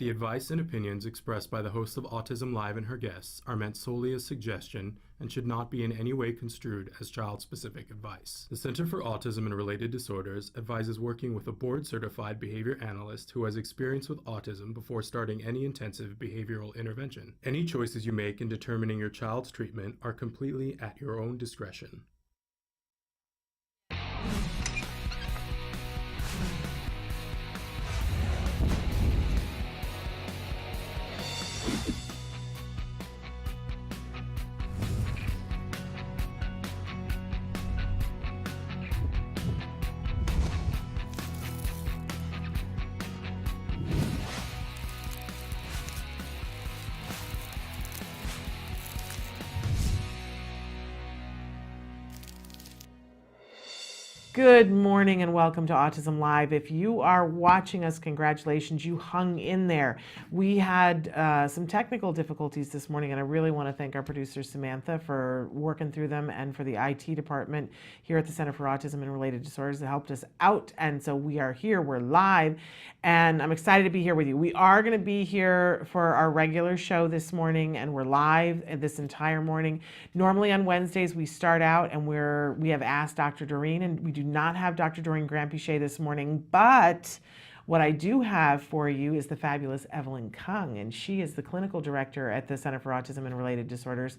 The advice and opinions expressed by the host of Autism Live and her guests are meant solely as suggestion and should not be in any way construed as child-specific advice. The Center for Autism and Related Disorders advises working with a board-certified behavior analyst who has experience with autism before starting any intensive behavioral intervention. Any choices you make in determining your child's treatment are completely at your own discretion. Good morning and welcome to Autism Live. If you are watching us, congratulations, you hung in there. We had some technical difficulties this morning, and I really want to thank our producer Samantha for working through them, and for the IT department here at the Center for Autism and Related Disorders that helped us out. And so we are here, we're live, and I'm excited to be here with you. We are going to be here for our regular show this morning, and we're live this entire morning. Normally on Wednesdays we start out and we have Asked Dr. Doreen, and we do not have Dr. Doreen Granpichet this morning, but what I do have for you is the fabulous Evelyn Kung, and she is the clinical director at the Center for Autism and Related Disorders,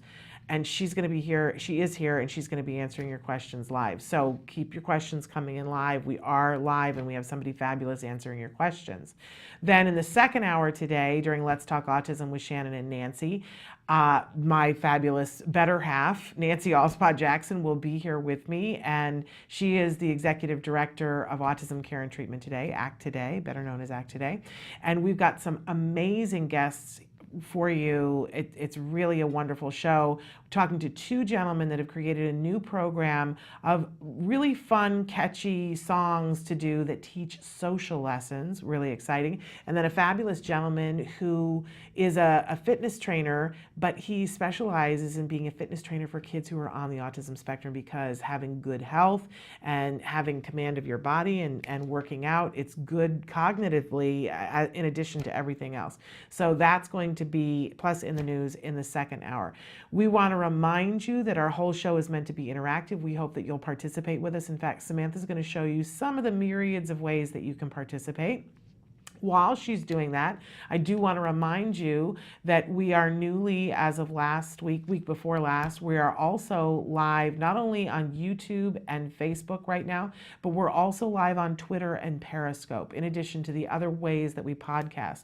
and she's going to be here. She is here, and she's going to be answering your questions live. So keep your questions coming in live. We are live, and we have somebody fabulous answering your questions. Then in the second hour today, during Let's Talk Autism with Shannon and Nancy, my fabulous better half, Nancy Alspot Jackson, will be here with me, and she is the executive director of Autism Care and Treatment Today, ACT Today, better known as ACT Today. And we've got some amazing guests for you. It's really a wonderful show. We're talking to two gentlemen that have created a new program of really fun, catchy songs to do that teach social lessons, really exciting. And then a fabulous gentleman who is a fitness trainer, but he specializes in being a fitness trainer for kids who are on the autism spectrum, because having good health and having command of your body and working out, it's good cognitively in addition to everything else. So that's going to be plus in the news in the second hour. We want to remind you that our whole show is meant to be interactive. We hope that you'll participate with us. In fact, Samantha's going to show you some of the myriads of ways that you can participate. While she's doing that, I do want to remind you that we are newly, as of last week before last, we are also live not only on YouTube and Facebook right now, but we're also live on Twitter and Periscope, in addition to the other ways that we podcast.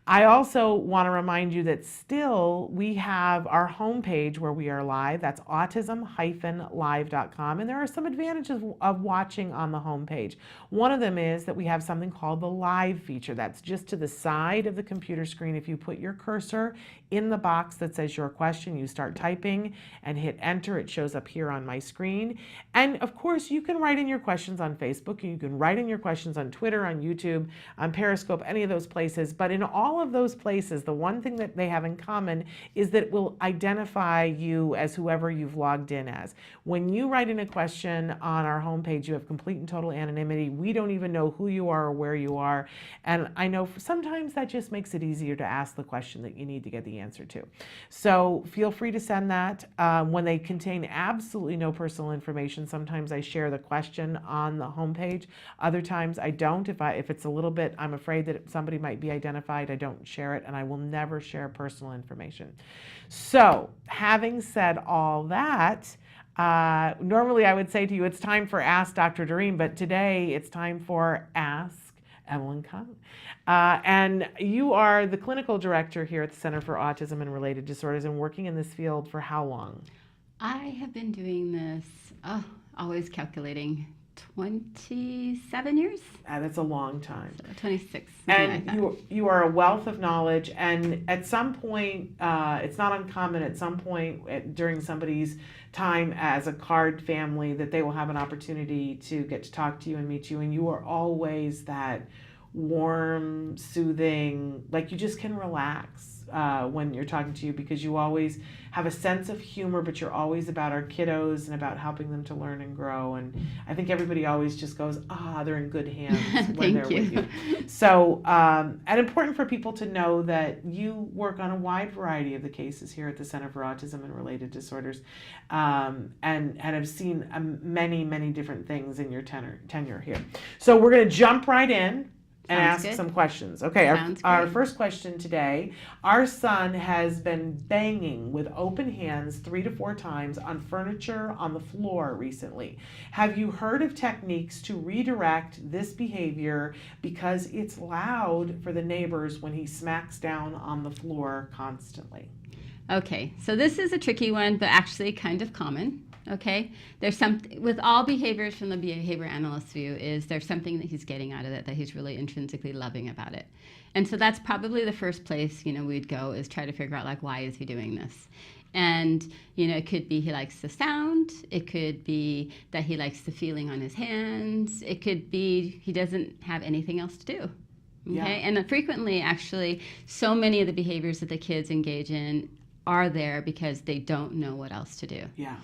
I also want to remind you that still we have our homepage where we are live. That's autism-live.com. And there are some advantages of watching on the homepage. One of them is that we have something called the live feature. That's just to the side of the computer screen. If you put your cursor in the box that says your question, you start typing and hit enter, it shows up here on my screen. And of course, you can write in your questions on Facebook. You can write in your questions on Twitter, on YouTube, on Periscope, any of those places. But in all of those places, the one thing that they have in common is that it will identify you as whoever you've logged in as. When you write in a question on our homepage, you have complete and total anonymity. We don't even know who you are or where you are. And I know sometimes that just makes it easier to ask the question that you need to get the answer to. So feel free to send that. When they contain absolutely no personal information, sometimes I share the question on the homepage. Other times I don't. If it's a little bit, I'm afraid that somebody might be identified, I don't share it, and I will never share personal information. So having said all that, normally I would say to you, it's time for Ask Dr. Doreen, but today it's time for Ask Evelyn Kung. And you are the clinical director here at the Center for Autism and Related Disorders, and working in this field for how long? I have been doing this, always calculating, 27 years? That's a long time. So 26. And like you are a wealth of knowledge, and at some point, it's not uncommon at some point during somebody's time as a card family that they will have an opportunity to get to talk to you and meet you, and you are always that warm, soothing, like you just can relax when you're talking to you, because you always have a sense of humor, but you're always about our kiddos and about helping them to learn and grow. And I think everybody always just goes, they're in good hands when they're with you. So, and important for people to know that you work on a wide variety of the cases here at the Center for Autism and Related Disorders, and have seen many, many different things in your tenure here. So we're going to jump right in and ask some questions. Okay, our first question today. Our son has been banging with open hands 3 to 4 times on furniture on the floor recently. Have you heard of techniques to redirect this behavior because it's loud for the neighbors when he smacks down on the floor constantly? Okay, so this is a tricky one, but actually kind of common. Okay, there's something with all behaviors from the behavior analyst's view is there's something that he's getting out of it that he's really intrinsically loving about it. And so that's probably the first place, we'd go is try to figure out like, why is he doing this? And, it could be he likes the sound. It could be that he likes the feeling on his hands. It could be he doesn't have anything else to do. Okay, Yeah. And frequently, actually, so many of the behaviors that the kids engage in are there because they don't know what else to do. Yeah.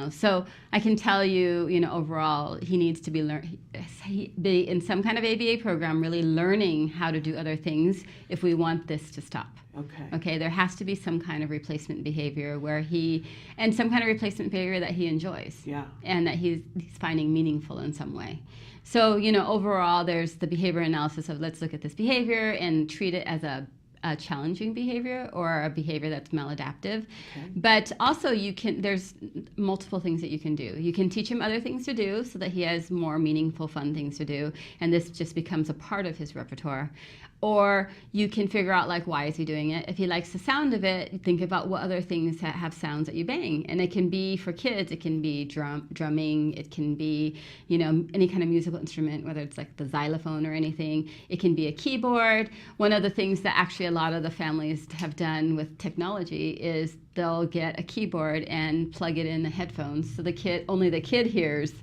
So I can tell you, overall, he needs to be in some kind of ABA program, really learning how to do other things if we want this to stop. Okay, there has to be some kind of replacement behavior and some kind of replacement behavior that he enjoys. Yeah. And that he's finding meaningful in some way. So, overall, there's the behavior analysis of let's look at this behavior and treat it as a challenging behavior or a behavior that's maladaptive. Okay. But also there's multiple things that you can do. You can teach him other things to do so that he has more meaningful, fun things to do, and this just becomes a part of his repertoire. Or you can figure out like, why is he doing it? If he likes the sound of it, think about what other things that have sounds that you bang. And it can be, for kids, it can be drumming, it can be, any kind of musical instrument, whether it's like the xylophone or anything. It can be a keyboard. One of the things that actually a lot of the families have done with technology is they'll get a keyboard and plug it in the headphones so only the kid hears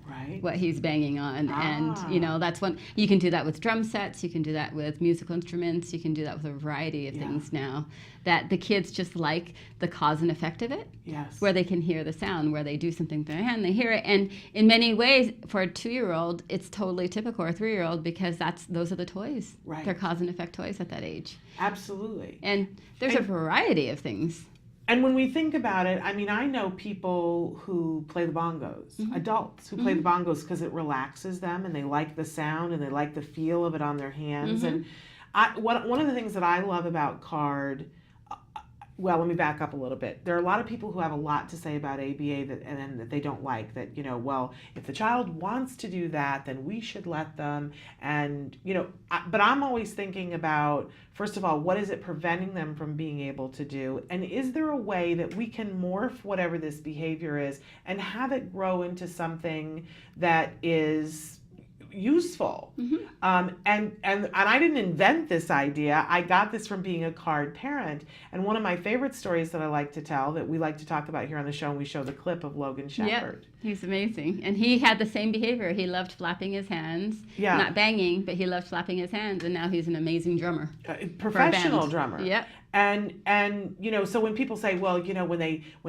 what he's banging on. And that's one. You can do that with drum sets, you can do that with musical instruments, you can do that with a variety of things now, that the kids just like the cause and effect of it. Yes. Where they can hear the sound, where they do something with their hand, they hear it. And in many ways, for a 2-year-old, it's totally typical, or a 3-year-old, because those are the toys. Right. They're cause and effect toys at that age. Absolutely. And there's a variety of things. And when we think about it, I know people who play the bongos, adults who play the bongos because it relaxes them and they like the sound and they like the feel of it on their hands. And one of the things that I love about card, well, let me back up a little bit. There are a lot of people who have a lot to say about ABA that they don't like. That, well, if the child wants to do that, then we should let them. And, but I'm always thinking about, first of all, what is it preventing them from being able to do? And is there a way that we can morph whatever this behavior is and have it grow into something that is useful? And I didn't invent this idea. I got this from being a card parent. And one of my favorite stories that I like to tell, that we like to talk about here on the show, and we show the clip of Logan Shepherd. He's amazing. And he had the same behavior. He loved flapping his hands. Yeah. Not banging, but he loved flapping his hands. And now he's an amazing drummer. Professional drummer. Yep. And so when people say, well, when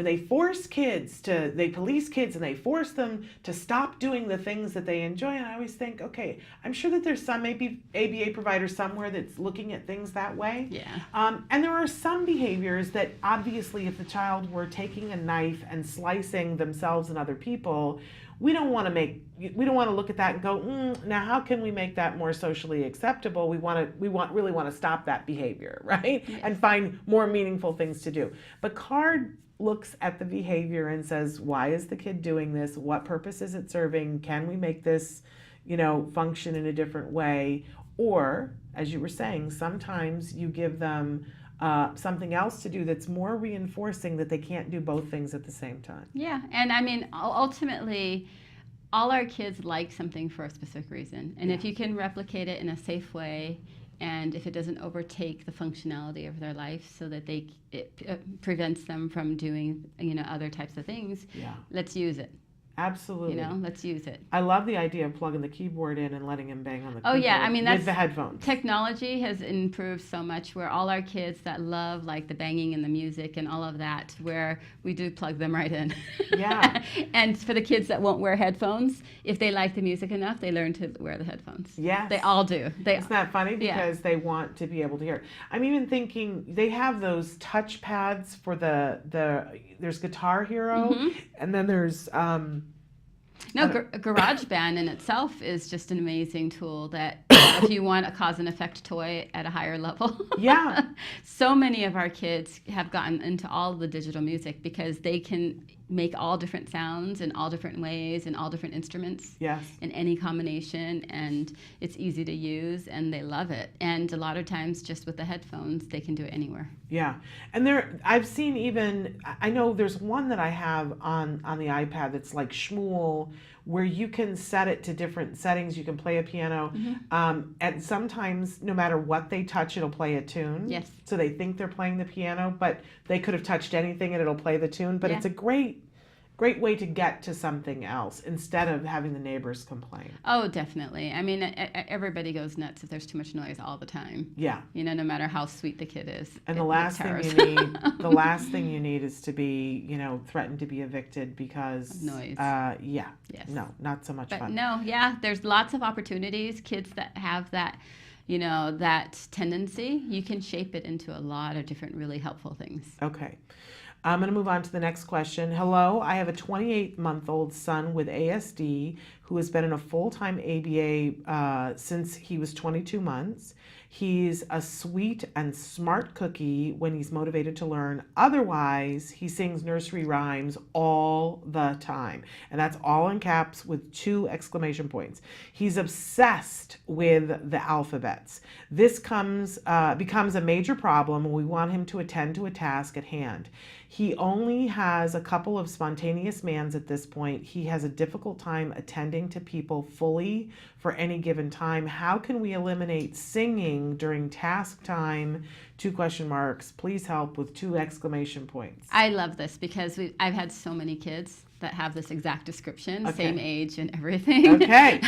they force kids they police kids and they force them to stop doing the things that they enjoy, and I always think, okay, I'm sure that there's some maybe ABA provider somewhere that's looking at things that way. Yeah. And there are some behaviors that obviously, if the child were taking a knife and slicing themselves and other people, we don't want to look at that and go, now how can we make that more socially acceptable? We really want to stop that behavior, right? Yes. And find more meaningful things to do. But CARD looks at the behavior and says, why is the kid doing this? What purpose is it serving? Can we make this, function in a different way? Or, as you were saying, sometimes you give them something else to do that's more reinforcing that they can't do both things at the same time. Yeah, and ultimately, all our kids like something for a specific reason. And if you can replicate it in a safe way, and if it doesn't overtake the functionality of their life so that it prevents them from doing other types of things, let's use it. Absolutely. Let's use it. I love the idea of plugging the keyboard in and letting him bang on the Oh keyboard yeah, I mean, that's with the headphones. Technology has improved so much where all our kids that love like the banging and the music and all of that, where we do plug them right in. Yeah. And for the kids that won't wear headphones, if they like the music enough, they learn to wear the headphones. Yes. They all do. Isn't that funny? Because they want to be able to hear it. I'm even thinking they have those touch pads for there's Guitar Hero, and then there's GarageBand in itself is just an amazing tool that if you want a cause and effect toy at a higher level. Yeah. So many of our kids have gotten into all the digital music because they can make all different sounds in all different ways and all different instruments. Yes. In any combination, and it's easy to use and they love it. And a lot of times just with the headphones, they can do it anywhere. Yeah. And I've seen I know there's one that I have on the iPad that's like Shmuel, where you can set it to different settings. You can play a piano. And sometimes no matter what they touch, it'll play a tune. Yes. So they think they're playing the piano, but they could have touched anything and it'll play the tune. But it's a great way to get to something else instead of having the neighbors complain. Oh, definitely. I mean, everybody goes nuts if there's too much noise all the time. Yeah. No matter how sweet the kid is. And the last thing you need is to be, threatened to be evicted because noise. Yeah. Yes. No, not so much fun. No, yeah, there's lots of opportunities. Kids that have that, that tendency, you can shape it into a lot of different really helpful things. Okay. I'm going to move on to the next question. Hello, I have a 28-month-old son with ASD who has been in a full-time ABA since he was 22 months. He's a sweet and smart cookie when he's motivated to learn. Otherwise, he sings nursery rhymes all the time. And that's all in caps with 2 exclamation points. He's obsessed with the alphabets. This becomes a major problem when we want him to attend to a task at hand. He only has a couple of spontaneous mans at this point. He has a difficult time attending to people fully for any given time. How can we eliminate singing during task time? 2 question marks. Please help with 2 exclamation points. I love this because I've had so many kids that have this exact description, same age and everything. Okay.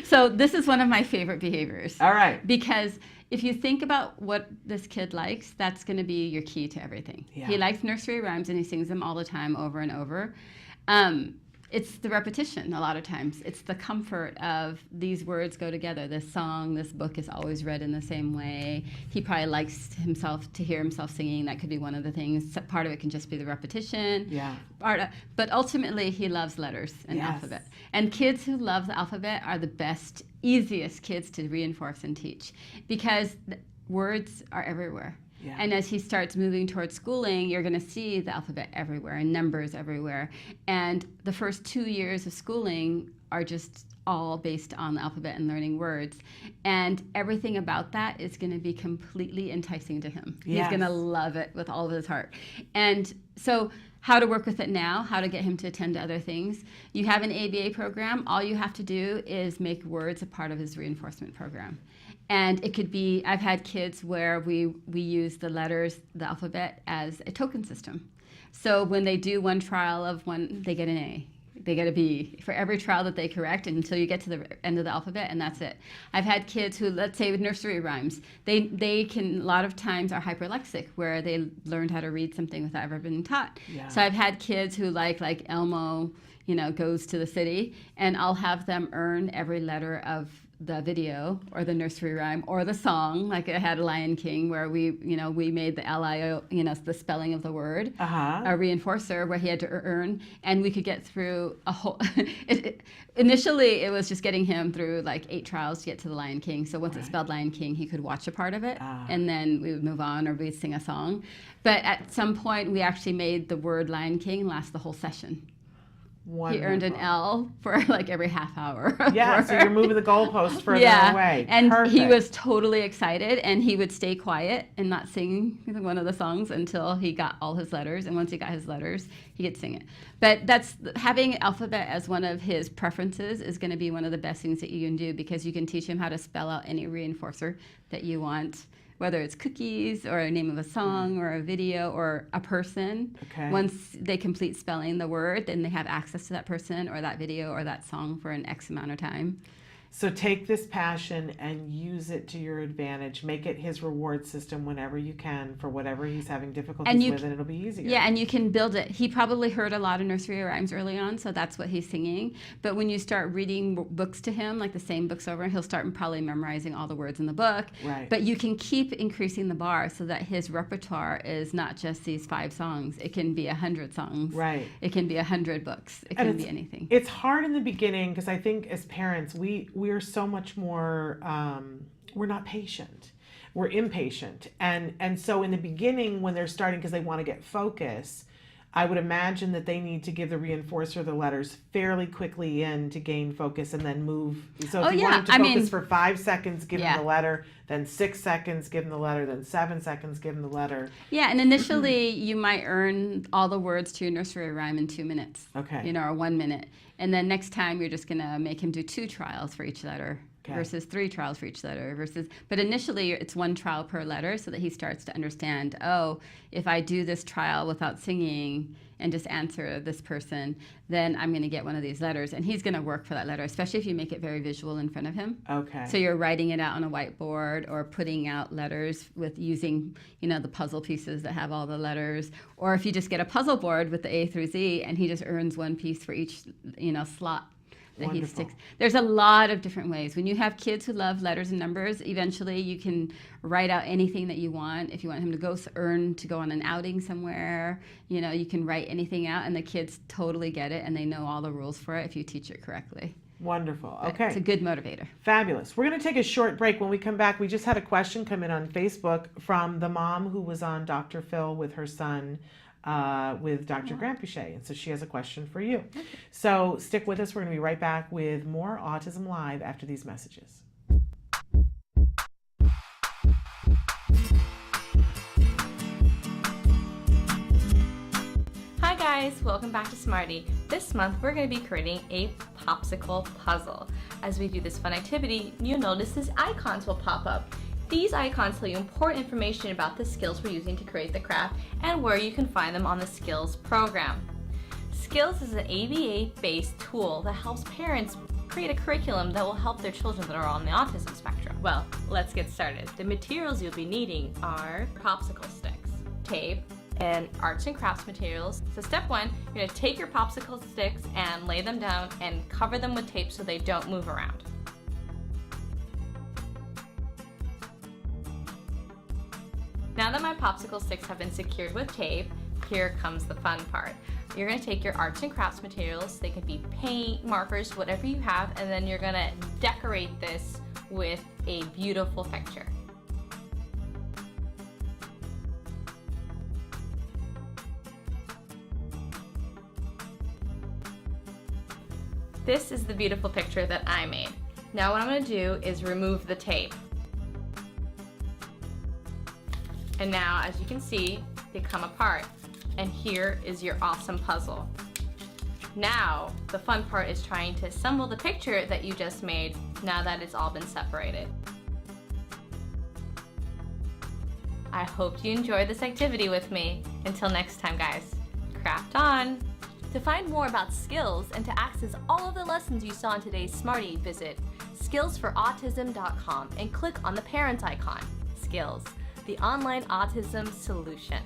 So this is one of my favorite behaviors. All right. Because if you think about what this kid likes, that's going to be your key to everything. Yeah. He likes nursery rhymes and he sings them all the time over and over. It's the repetition a lot of times. It's the comfort of these words go together. This song, this book is always read in the same way. He probably likes to hear himself singing. That could be one of the things. Part of it can just be the repetition. Yeah. But ultimately, he loves letters and alphabet. And kids who love the alphabet are the best, easiest kids to reinforce and teach because words are everywhere. Yeah. And as he starts moving towards schooling, you're going to see the alphabet everywhere and numbers everywhere. And the first 2 years of schooling are just all based on the alphabet and learning words. And everything about that is going to be completely enticing to him. Yes. He's going to love it with all of his heart. And so how to work with it now, how to get him to attend to other things. You have an ABA program. All you have to do is make words a part of his reinforcement program. And it could be, I've had kids where we use the letters, the alphabet, as a token system. So when they do one trial of one, they get an A. They get a B for every trial that they correct until you get to the end of the alphabet, and that's it. I've had kids who, let's say with nursery rhymes, they can, a lot of times are hyperlexic, where they learned how to read something without ever being taught. Yeah. So I've had kids who like Elmo, goes to the city, and I'll have them earn every letter of the video or the nursery rhyme or the song. Like I had a Lion King where we made the LIO, the spelling of the word, a reinforcer where he had to earn, and we could get through a whole, initially it was just getting him through like 8 trials to get to the Lion King. So once it spelled Lion King, he could watch a part of it and then we would move on or we'd sing a song. But at some point we actually made the word Lion King last the whole session. Wonderful. He earned an L for like every half hour. Yeah, so you're moving the goalposts further away. And Perfect. he was totally excited, and he would stay quiet and not sing one of the songs until he got all his letters. And once he got his letters, he could sing it. But having alphabet as one of his preferences is going to be one of the best things that you can do, because you can teach him how to spell out any reinforcer that you want. whether it's cookies or a name of a song or a video or a person. Okay. Once they complete spelling the word, then they have access to that person or that video or that song for an X amount of time. So take this passion and use it to your advantage. Make it his reward system whenever you can for whatever he's having difficulties with, and it'll be easier. Yeah, and you can build it. He probably heard a lot of nursery rhymes early on, so that's what he's singing. But when you start reading books to him, like the same books over, he'll start probably memorizing all the words in the book. Right. But you can keep increasing the bar so that his repertoire is not just these 5 songs. It can be 100 songs. Right. It can be 100 books. It can be anything. It's hard in the beginning because I think as parents, we're so much more, we're not patient. We're impatient. And so in the beginning when they're starting, because they want to get focus, I would imagine that they need to give the reinforcer the letters fairly quickly in to gain focus and then move. So if you want them to focus for 5 seconds, give them the letter, then 6 seconds, give them the letter, then 7 seconds, give them the letter. Yeah, and initially you might earn all the words to your nursery rhyme in 2 minutes. Okay. Or 1 minute. And then next time you're just going to make him do 2 trials for each letter. Versus 3 trials for each letter but initially it's 1 trial per letter so that he starts to understand, oh, if I do this trial without singing and just answer this person, then I'm going to get one of these letters, and he's going to work for that letter, especially if you make it very visual in front of him. Okay. So you're writing it out on a whiteboard or putting out letters with using, the puzzle pieces that have all the letters, or if you just get a puzzle board with the A through Z and he just earns 1 piece for each, slot that he sticks. There's a lot of different ways. When you have kids who love letters and numbers, eventually you can write out anything that you want. If you want him to go on an outing somewhere, you can write anything out, and the kids totally get it, and they know all the rules for it if you teach it correctly. Wonderful. Okay. It's a good motivator. Fabulous. We're going to take a short break. When we come back, we just had a question come in on Facebook from the mom who was on Dr. Phil with her son, with Dr. Grampuchet. And so she has a question for you. So stick with us. We're going to be right back with more Autism Live after these messages. Hi guys, welcome back to Smarty. This month we're going to be creating a popsicle puzzle. As we do this fun activity, you'll notice these icons will pop up. These icons tell you important information about the skills we're using to create the craft and where you can find them on the Skills program. Skills is an ABA-based tool that helps parents create a curriculum that will help their children that are on the autism spectrum. Well, let's get started. The materials you'll be needing are popsicle sticks, tape, and arts and crafts materials. So step 1, you're going to take your popsicle sticks and lay them down and cover them with tape so they don't move around. Now that my popsicle sticks have been secured with tape, here comes the fun part. You're going to take your arts and crafts materials, they can be paint, markers, whatever you have, and then you're going to decorate this with a beautiful picture. This is the beautiful picture that I made. Now what I'm going to do is remove the tape. And now, as you can see, they come apart. And here is your awesome puzzle. Now, the fun part is trying to assemble the picture that you just made now that it's all been separated. I hope you enjoyed this activity with me. Until next time, guys, craft on! To find more about Skills and to access all of the lessons you saw in today's Smarty, visit skillsforautism.com and click on the parents icon. Skills, the online autism solution.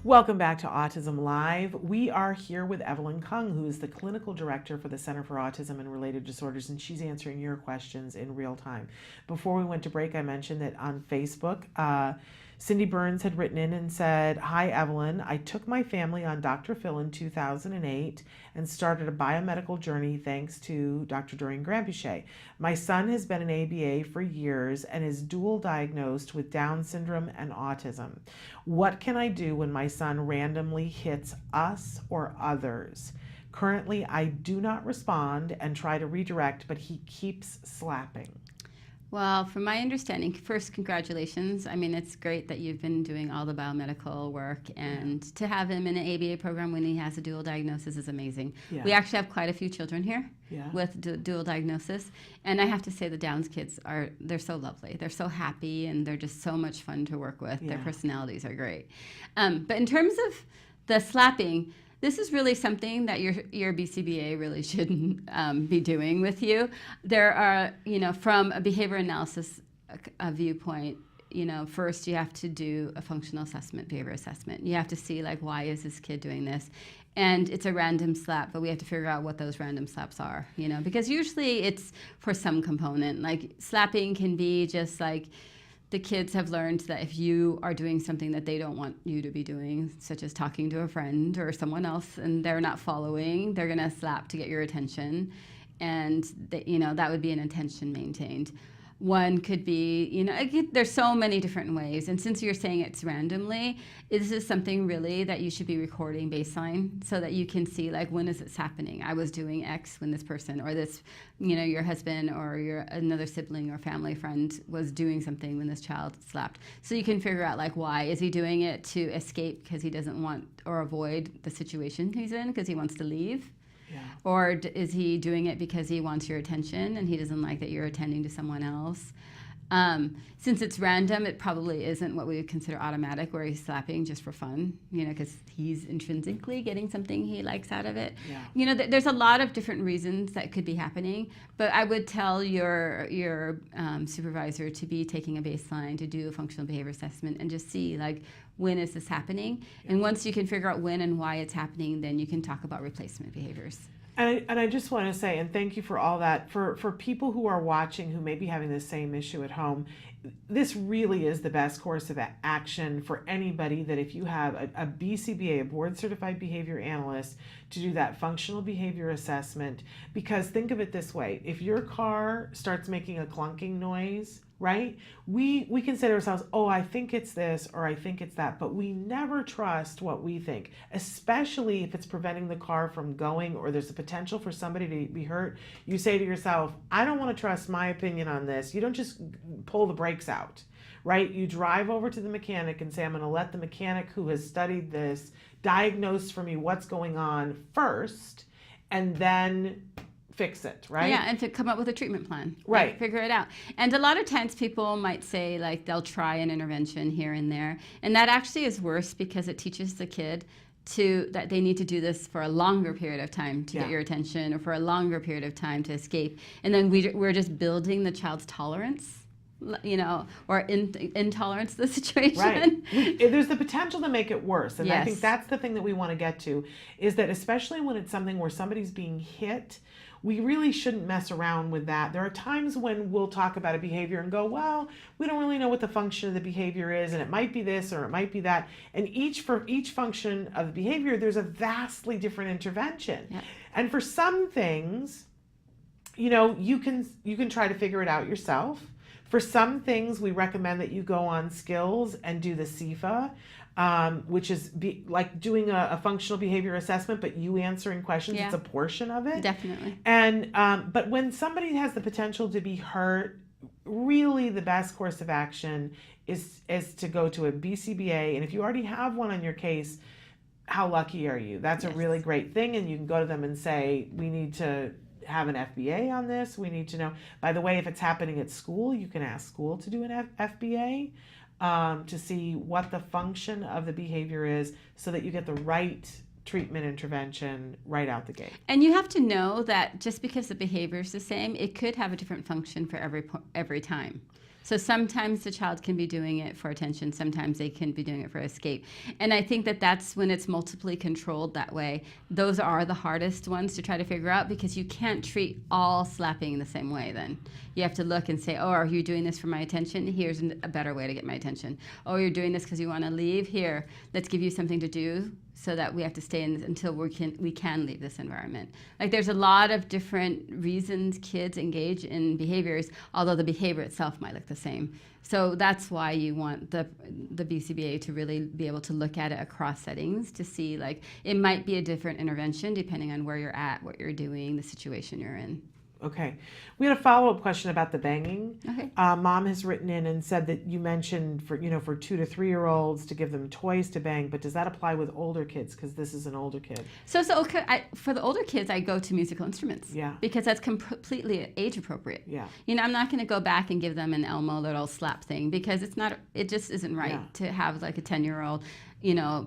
Welcome back to Autism Live. We are here with Evelyn Kung, who is the clinical director for the Center for Autism and Related Disorders, and she's answering your questions in real time. Before we went to break, I mentioned that on Facebook, Cindy Burns had written in and said, "Hi Evelyn, I took my family on Dr. Phil in 2008 and started a biomedical journey thanks to Dr. Dorian Grampuchet. My son has been an ABA for years and is dual diagnosed with Down syndrome and autism. What can I do when my son randomly hits us or others? Currently, I do not respond and try to redirect, but he keeps slapping." Well, from my understanding, first, congratulations. I mean, it's great that you've been doing all the biomedical work, and to have him in an ABA program when he has a dual diagnosis is amazing. Yeah. We actually have quite a few children here Yeah. with dual diagnosis, and I have to say the Downs kids they're so lovely. They're so happy, and they're just so much fun to work with. Their Yeah. personalities are great. But in terms of the slapping, this is really something that your BCBA really shouldn't be doing with you. There are, from a behavior analysis viewpoint, first you have to do a functional assessment, behavior assessment. You have to see, like, why is this kid doing this? And it's a random slap, but we have to figure out what those random slaps are, because usually it's for some component. Like, slapping can be just like, the kids have learned that if you are doing something that they don't want you to be doing, such as talking to a friend or someone else, and they're not following, they're going to slap to get your attention. And, that would be an intention maintained. One could be, there's so many different ways. And since you're saying it's randomly, this is something really that you should be recording baseline so that you can see, like, when is this happening? I was doing X when this person or this, your husband or another sibling or family friend was doing something when this child slapped. So you can figure out, like, why. Is he doing it to escape because he doesn't want or avoid the situation he's in because he wants to leave? Yeah. Or is he doing it because he wants your attention and he doesn't like that you're attending to someone else? Since it's random, it probably isn't what we would consider automatic, where he's slapping just for fun, because he's intrinsically getting something he likes out of it. Yeah. There's a lot of different reasons that could be happening, but I would tell your supervisor to be taking a baseline, to do a functional behavior assessment, and just see, like, when is this happening? Yeah. And once you can figure out when and why it's happening, then you can talk about replacement behaviors. And I just want to say, and thank you for all that, for people who are watching who may be having the same issue at home, this really is the best course of action for anybody, that if you have a BCBA, a board certified behavior analyst, to do that functional behavior assessment. Because think of it this way, if your car starts making a clunking noise, right? We can say to ourselves, oh, I think it's this or I think it's that, but we never trust what we think, especially if it's preventing the car from going or there's a potential for somebody to be hurt. You say to yourself, I don't want to trust my opinion on this. You don't just pull the brakes out, right? You drive over to the mechanic and say, I'm going to let the mechanic who has studied this diagnose for me what's going on first, and then fix it, right? Yeah, and to come up with a treatment plan. Right. Like, figure it out. And a lot of times people might say, like, they'll try an intervention here and there. And that actually is worse because it teaches the kid that they need to do this for a longer period of time to get your attention, or for a longer period of time to escape. And then we're just building the child's tolerance, or intolerance to the situation. Right. There's the potential to make it worse. And yes. I think that's the thing that we want to get to, is that especially when it's something where somebody's being hit, we really shouldn't mess around with that. There are times when we'll talk about a behavior and go, well, we don't really know what the function of the behavior is, and it might be this or it might be that. And for each function of the behavior, there's a vastly different intervention. Yeah. And for some things, you can try to figure it out yourself. For some things, we recommend that you go on skills and do the CFA, which is like doing a functional behavior assessment, but you answering questions. Yeah. It's a portion of it. Definitely. And but when somebody has the potential to be hurt, really the best course of action is to go to a BCBA. And if you already have one on your case, how lucky are you? That's yes. a really great thing. And you can go to them and say, we need to have an FBA on this. We need to know. By the way, if it's happening at school, you can ask school to do an FBA to see what the function of the behavior is, so that you get the right treatment intervention right out the gate. And you have to know that just because the behavior is the same, it could have a different function for every time. So sometimes the child can be doing it for attention, sometimes they can be doing it for escape. And I think that that's when it's multiply controlled that way. Those are the hardest ones to try to figure out, because you can't treat all slapping the same way then. You have to look and say, oh, are you doing this for my attention? Here's a better way to get my attention. Oh, you're doing this because you want to leave? Here, let's give you something to do so that we have to stay in until we can leave this environment. Like, there's a lot of different reasons kids engage in behaviors, although the behavior itself might look the same. So that's why you want the BCBA to really be able to look at it across settings to see, like, it might be a different intervention depending on where you're at, what you're doing, the situation you're in. Okay. We had a follow-up question about the banging. Okay. Mom has written in and said that you mentioned for 2 to 3 year olds to give them toys to bang, but does that apply with older kids? Because this is an older kid. So okay, for the older kids, I go to musical instruments. Yeah. Because that's completely age appropriate. Yeah. I'm not going to go back and give them an Elmo little slap thing because it just isn't right to have like a 10-year-old,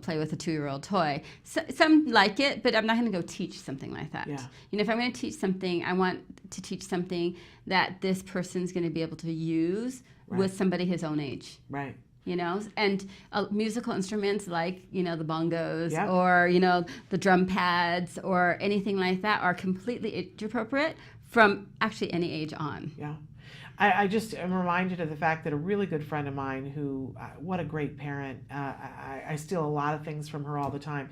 play with a 2-year-old toy. So, some like it, but I'm not going to go teach something like that. Yeah. If I'm going to teach something, I want to teach something that this person's going to be able to use with somebody his own age. Right. And musical instruments like, the bongos Yep. or, the drum pads or anything like that are completely age appropriate from actually any age on. Yeah. I just am reminded of the fact that a really good friend of mine who, what a great parent, I steal a lot of things from her all the time.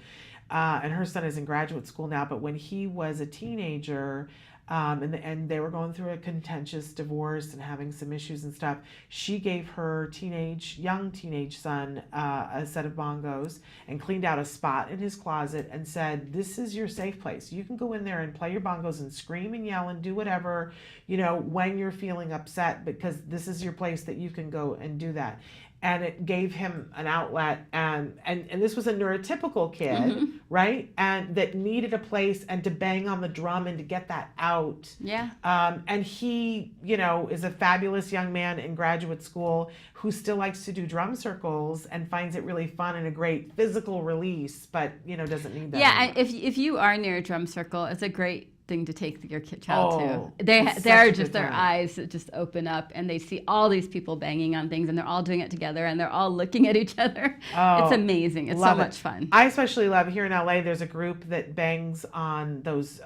And her son is in graduate school now, but when he was a teenager, and they were going through a contentious divorce and having some issues and stuff, she gave her young teenage son a set of bongos and cleaned out a spot in his closet and said, this is your safe place. You can go in there and play your bongos and scream and yell and do whatever, when you're feeling upset, because this is your place that you can go and do that. And it gave him an outlet, and this was a neurotypical kid, right? And that needed a place and to bang on the drum and to get that out. Yeah. And he, is a fabulous young man in graduate school who still likes to do drum circles and finds it really fun and a great physical release, but doesn't need that. Yeah, if you are near a drum circle, it's a great thing to take your child to. It's They're such a just good their time. eyes that just open up and they see all these people banging on things and they're all doing it together and they're all looking at each other. It's amazing. It's so Love it. much fun. I especially love here in LA. There's a group that bangs on those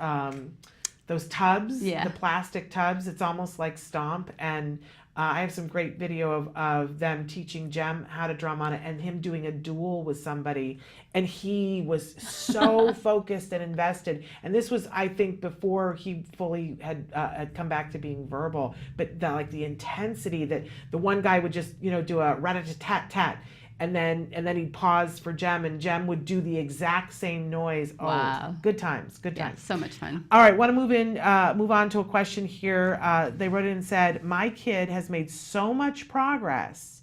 tubs, the plastic tubs. It's almost like Stomp, and I have some great video of them teaching Jem how to drum on it and him doing a duel with somebody. And he was so focused and invested. And this was, I think, before he fully had come back to being verbal. But the intensity that the one guy would just, do a rat-a-tat-tat. And then he'd pause for Jem, and Jem would do the exact same noise. Oh, wow. Good times, good Yeah, times. so much fun. All right, want to move on to a question here. They wrote in and said, my kid has made so much progress.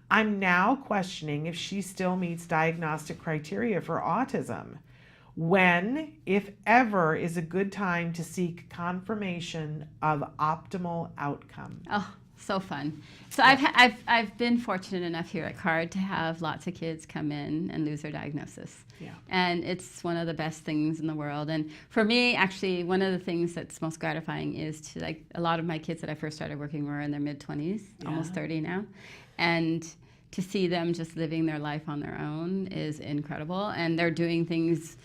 I'm now questioning if she still meets diagnostic criteria for autism. When, if ever, is a good time to seek confirmation of optimal outcome? Oh, so fun. So I've been fortunate enough here at CARD to have lots of kids come in and lose their diagnosis. Yeah. And it's one of the best things in the world. And for me, actually, one of the things that's most gratifying is to, a lot of my kids that I first started working were in their mid-20s, almost 30 now. And to see them just living their life on their own is incredible. And they're doing things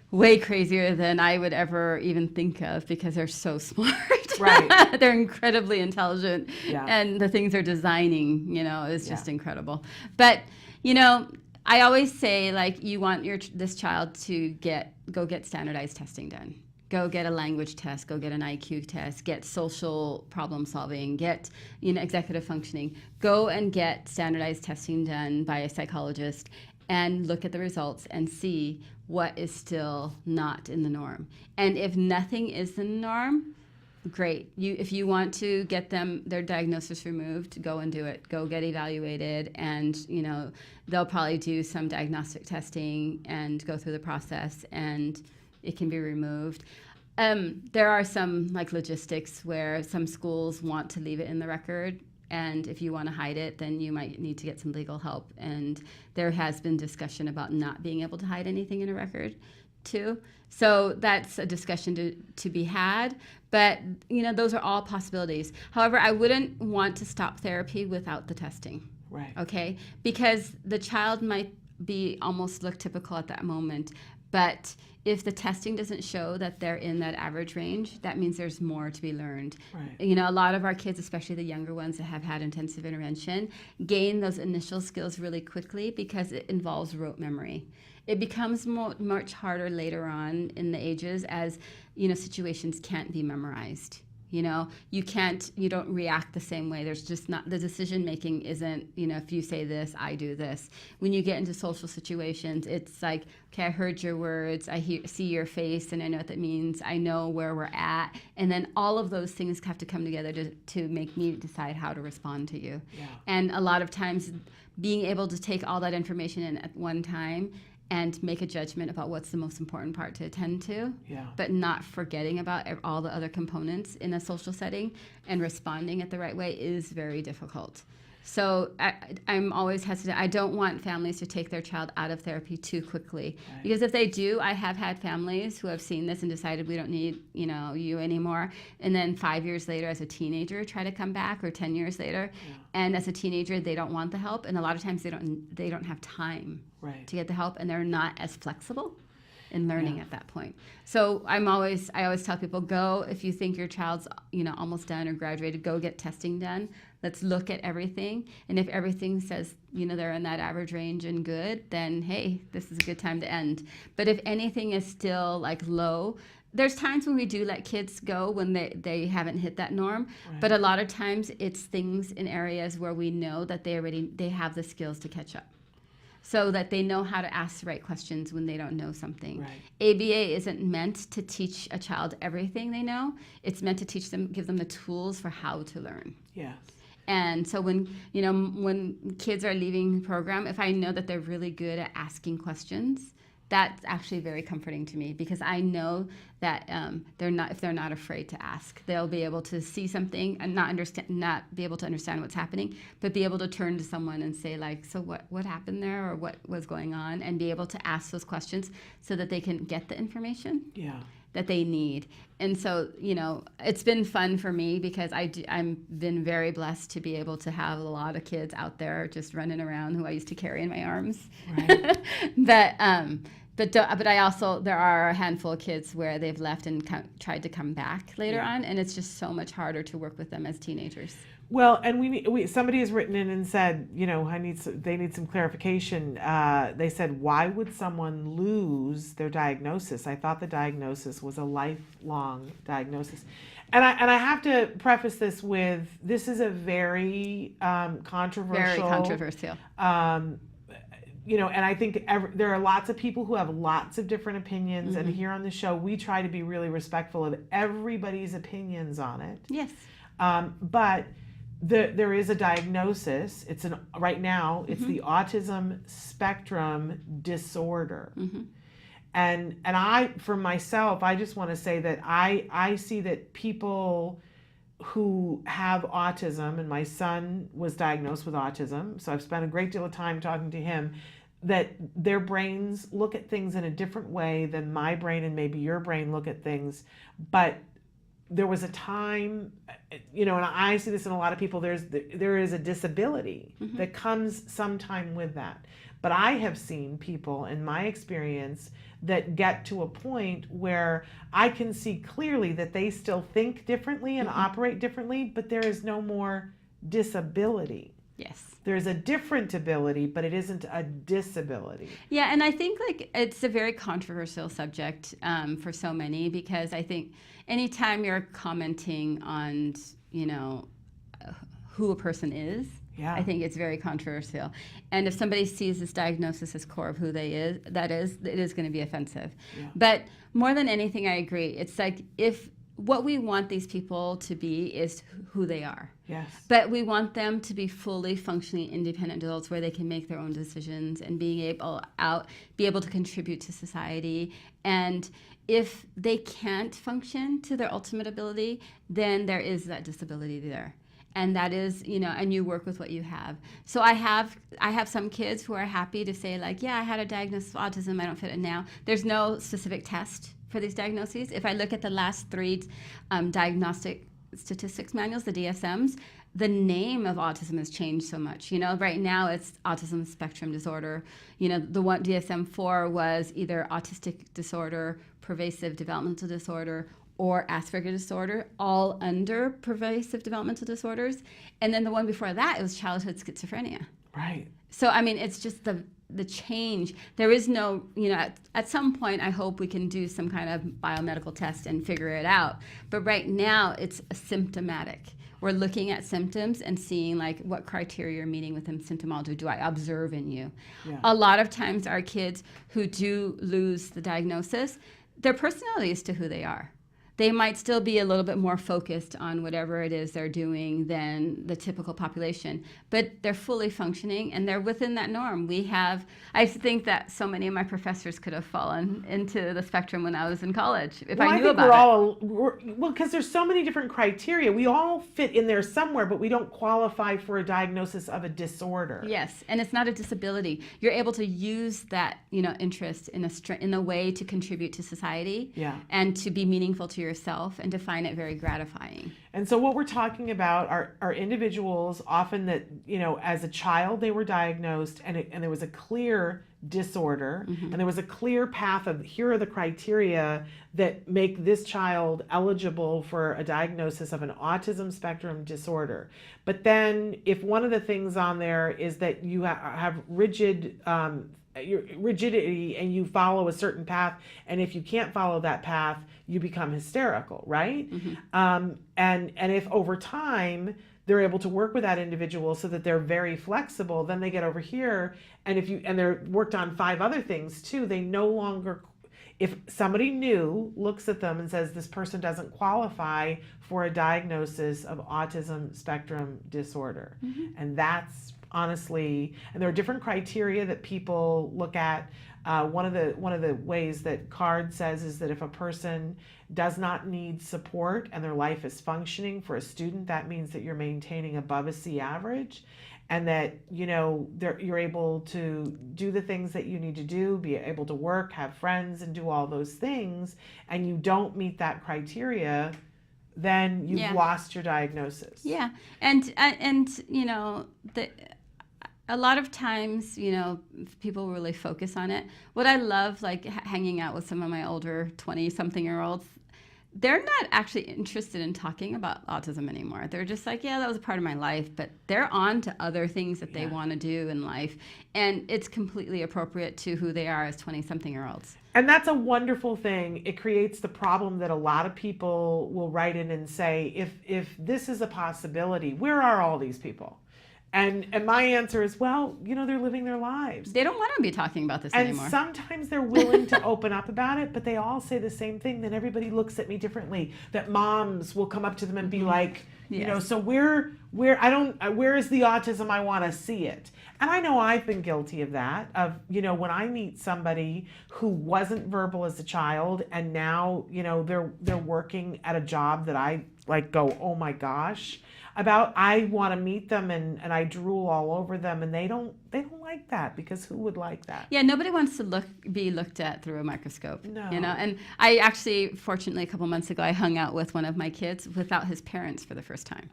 way crazier than I would ever even think of because they're so smart. Right. They're incredibly intelligent. Yeah. And the things they're designing, is just incredible. But, I always say, you want this child to go get standardized testing done. Go get a language test, go get an IQ test, get social problem solving, get executive functioning. Go and get standardized testing done by a psychologist and look at the results and see what is still not in the norm. And if nothing is in the norm, great. If you want to get their diagnosis removed, go and do it. Go get evaluated, and they'll probably do some diagnostic testing and go through the process, and it can be removed. There are some logistics where some schools want to leave it in the record, and if you want to hide it, then you might need to get some legal help. And there has been discussion about not being able to hide anything in a record too. So that's a discussion to be had. But those are all possibilities. However, I wouldn't want to stop therapy without the testing. Right. Okay? Because the child might almost look typical at that moment, but if the testing doesn't show that they're in that average range, that means there's more to be learned. Right. A lot of our kids, especially the younger ones that have had intensive intervention, gain those initial skills really quickly because it involves rote memory. It becomes much harder later on in the ages as, situations can't be memorized. You don't react the same way. There's just not, the decision making isn't, if you say this, I do this. When you get into social situations, it's like, okay, I heard your words, see your face, and I know what that means. I know where we're at. And then all of those things have to come together to make me decide how to respond to you. Yeah. And a lot of times being able to take all that information in at one time and make a judgment about what's the most important part to attend to, but not forgetting about all the other components in a social setting and responding it the right way is very difficult. So I'm always hesitant. I don't want families to take their child out of therapy too quickly. Right. Because if they do, I have had families who have seen this and decided we don't need, you anymore. And then 5 years later as a teenager try to come back, or 10 years later. Yeah. And as a teenager, they don't want the help. And a lot of times they don't have time to get the help, and they're not as flexible in learning at that point. So I always tell people, go, if you think your child's, almost done or graduated, go get testing done. Let's look at everything. And if everything says, they're in that average range and good, then hey, this is a good time to end. But if anything is still like low, there's times when we do let kids go when they haven't hit that norm. Right. But a lot of times it's things in areas where we know that they have the skills to catch up, so that they know how to ask the right questions when they don't know something. Right. ABA isn't meant to teach a child everything they know. It's meant to give them the tools for how to learn. Yes. And so when kids are leaving the program, if I know that they're really good at asking questions, that's actually very comforting to me, because I know that if they're not afraid to ask, they'll be able to see something and not be able to understand what's happening, but be able to turn to someone and say, like, so what happened there, or what was going on, and be able to ask those questions so that they can get the information that they need. And so, it's been fun for me, because I'm been very blessed to be able to have a lot of kids out there just running around who I used to carry in my arms. Right. But I also, there are a handful of kids where they've left and tried to come back later on, and it's just so much harder to work with them as teenagers. Well, and somebody has written in and said, they need some clarification. They said, why would someone lose their diagnosis? I thought the diagnosis was a lifelong diagnosis. And I have to preface this with, this is a very controversial. Very controversial. And I think there are lots of people who have lots of different opinions. Mm-hmm. And here on the show, we try to be really respectful of everybody's opinions on it. Yes. But there is a diagnosis. Right now, it's the autism spectrum disorder. Mm-hmm. And I, for myself, I just want to say that I see that people who have autism, and my son was diagnosed with autism, so I've spent a great deal of time talking to him, that their brains look at things in a different way than my brain and maybe your brain look at things. But there was a time, and I see this in a lot of people, there is a disability that comes sometime with that. But I have seen people in my experience that get to a point where I can see clearly that they still think differently and operate differently, but there is no more disability. Yes. There's a different ability, but it isn't a disability. Yeah, and I think it's a very controversial subject for so many, because I think anytime you're commenting on, who a person is, I think it's very controversial. And if somebody sees this diagnosis as core of who it is going to be offensive. Yeah. But more than anything, I agree. It's like, if what we want these people to be is who they are. Yes. But we want them to be fully functioning independent adults, where they can make their own decisions and be able to contribute to society. And if they can't function to their ultimate ability, then there is that disability there. And that is, and you work with what you have. So I have some kids who are happy to say, like, yeah, I had a diagnosis of autism, I don't fit it now. There's no specific test for these diagnoses. If I look at the last 3 diagnostic statistics manuals, the DSMs, the name of autism has changed so much. Right now it's autism spectrum disorder. The one DSM-4 was either autistic disorder, pervasive developmental disorder, or Asperger's disorder, all under pervasive developmental disorders. And then the one before that, it was childhood schizophrenia. Right. So, it's just the change. There is no, at some point I hope we can do some kind of biomedical test and figure it out. But right now it's symptomatic. We're looking at symptoms and seeing like what criteria you're meeting within symptomology do I observe in you. Yeah. A lot of times our kids who do lose the diagnosis, their personality is to who they are. They might still be a little bit more focused on whatever it is they're doing than the typical population, but they're fully functioning and they're within that norm. I think that so many of my professors could have fallen into the spectrum when I was in college if I knew about it. Well, because there's so many different criteria. We all fit in there somewhere, but we don't qualify for a diagnosis of a disorder. Yes, and it's not a disability. You're able to use that, interest in a way to contribute to society, yeah, and to be meaningful to yourself and to find it very gratifying. And so what we're talking about are individuals often that, as a child they were diagnosed and there was a clear disorder, mm-hmm. and there was a clear path of here are the criteria that make this child eligible for a diagnosis of an autism spectrum disorder. But then if one of the things on there is that you have rigidity and you follow a certain path, and if you can't follow that path you become hysterical, right? Mm-hmm. And if over time they're able to work with that individual so that they're very flexible, then they get over here, and they're worked on 5 other things too, they no longer, if somebody new looks at them and says this person doesn't qualify for a diagnosis of autism spectrum disorder, mm-hmm. and that's honestly, and there are different criteria that people look at. One of the ways that CARD says is that if a person does not need support and their life is functioning for a student, that means that you're maintaining above a C average, and that you're able to do the things that you need to do, be able to work, have friends, and do all those things, and you don't meet that criteria, then you've lost your diagnosis. Yeah, and a lot of times, people really focus on it. What I love, like hanging out with some of my older 20-something-year-olds, they're not actually interested in talking about autism anymore. They're just like, yeah, that was a part of my life, but they're on to other things that they want to do in life. And it's completely appropriate to who they are as 20-something-year-olds. And that's a wonderful thing. It creates the problem that a lot of people will write in and say, if this is a possibility, where are all these people? And my answer is, well, they're living their lives. They don't want to be talking about this anymore. And sometimes they're willing to open up about it, but they all say the same thing. Then everybody looks at me differently. That moms will come up to them and be like, so where is the autism? I want to see it. And I know I've been guilty of that. Of when I meet somebody who wasn't verbal as a child, and now they're working at a job that I like go, oh my gosh. I want to meet them and I drool all over them, and they don't like that, because who would like that? Yeah, nobody wants to be looked at through a microscope. No. And I actually, fortunately, a couple months ago, I hung out with one of my kids without his parents for the first time.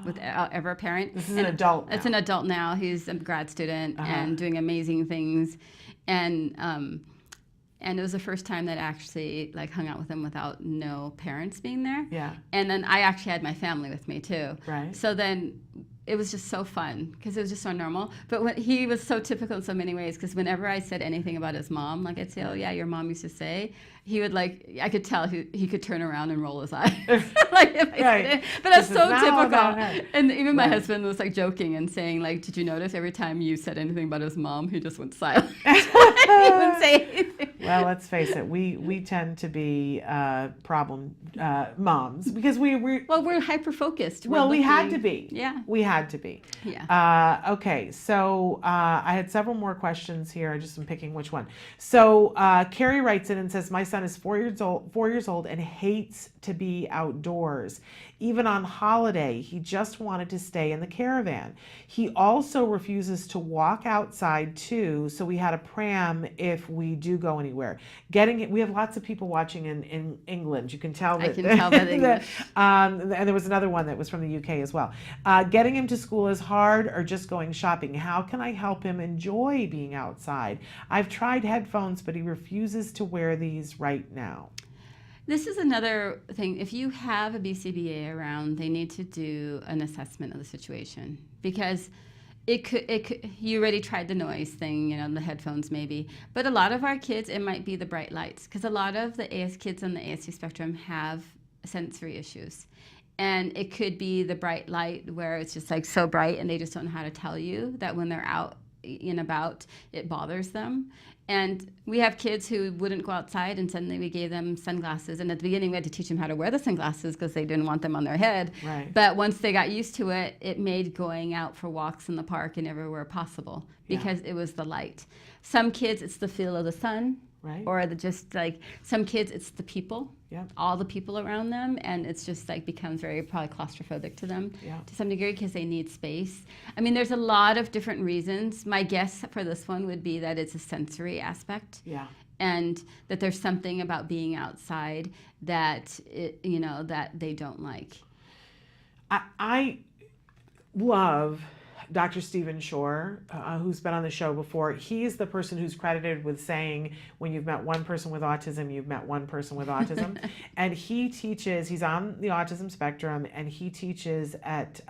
With ever a parent. This is an adult now. It's an adult now. He's a grad student and doing amazing things, and it was the first time that I actually hung out with him without no parents being there. Yeah. And then I actually had my family with me too. Right. So then it was just so fun because it was just so normal. But he was so typical in so many ways, because whenever I said anything about his mom, I'd say, oh yeah, your mom used to say, he would I could tell he could turn around and roll his eyes. If I said it. But that's so typical. And even my husband was joking and saying, did you notice every time you said anything about his mom, he just went silent. He wouldn't say anything. Well, let's face it, we tend to be problem moms, because we're hyper focused. We had to be. Yeah. We had to be. Yeah. Okay, so I had several more questions here. I just am picking which one. So Carrie writes in and says, my son is 4 years old and hates to be outdoors. Even on holiday, he just wanted to stay in the caravan. He also refuses to walk outside too, so we had a pram if we do go anywhere. We have lots of people watching in England. You can tell that. I can tell that English. And there was another one that was from the UK as well. Getting him to school is hard, or just going shopping. How can I help him enjoy being outside? I've tried headphones, but he refuses to wear these right now. This is another thing. If you have a BCBA around, they need to do an assessment of the situation, because It could, you already tried the noise thing, the headphones maybe. But a lot of our kids, it might be the bright lights, because a lot of the kids on the ASD spectrum have sensory issues. And it could be the bright light where it's just like so bright and they just don't know how to tell you that when they're out and about, it bothers them. And we have kids who wouldn't go outside, and suddenly we gave them sunglasses. And at the beginning, we had to teach them how to wear the sunglasses because they didn't want them on their head. Right. But once they got used to it, it made going out for walks in the park and everywhere possible because it was the light. Some kids, it's the feel of the sun. Right. Or just like some kids, it's the people, all the people around them, and it's just like becomes very probably claustrophobic to them to some degree because they need space. I mean, there's a lot of different reasons. My guess for this one would be that it's a sensory aspect, and that there's something about being outside that that they don't like. I love Dr. Stephen Shore, who's been on the show before. He's the person who's credited with saying, when you've met one person with autism, you've met one person with autism. And he teaches, he's on the autism spectrum, and he teaches at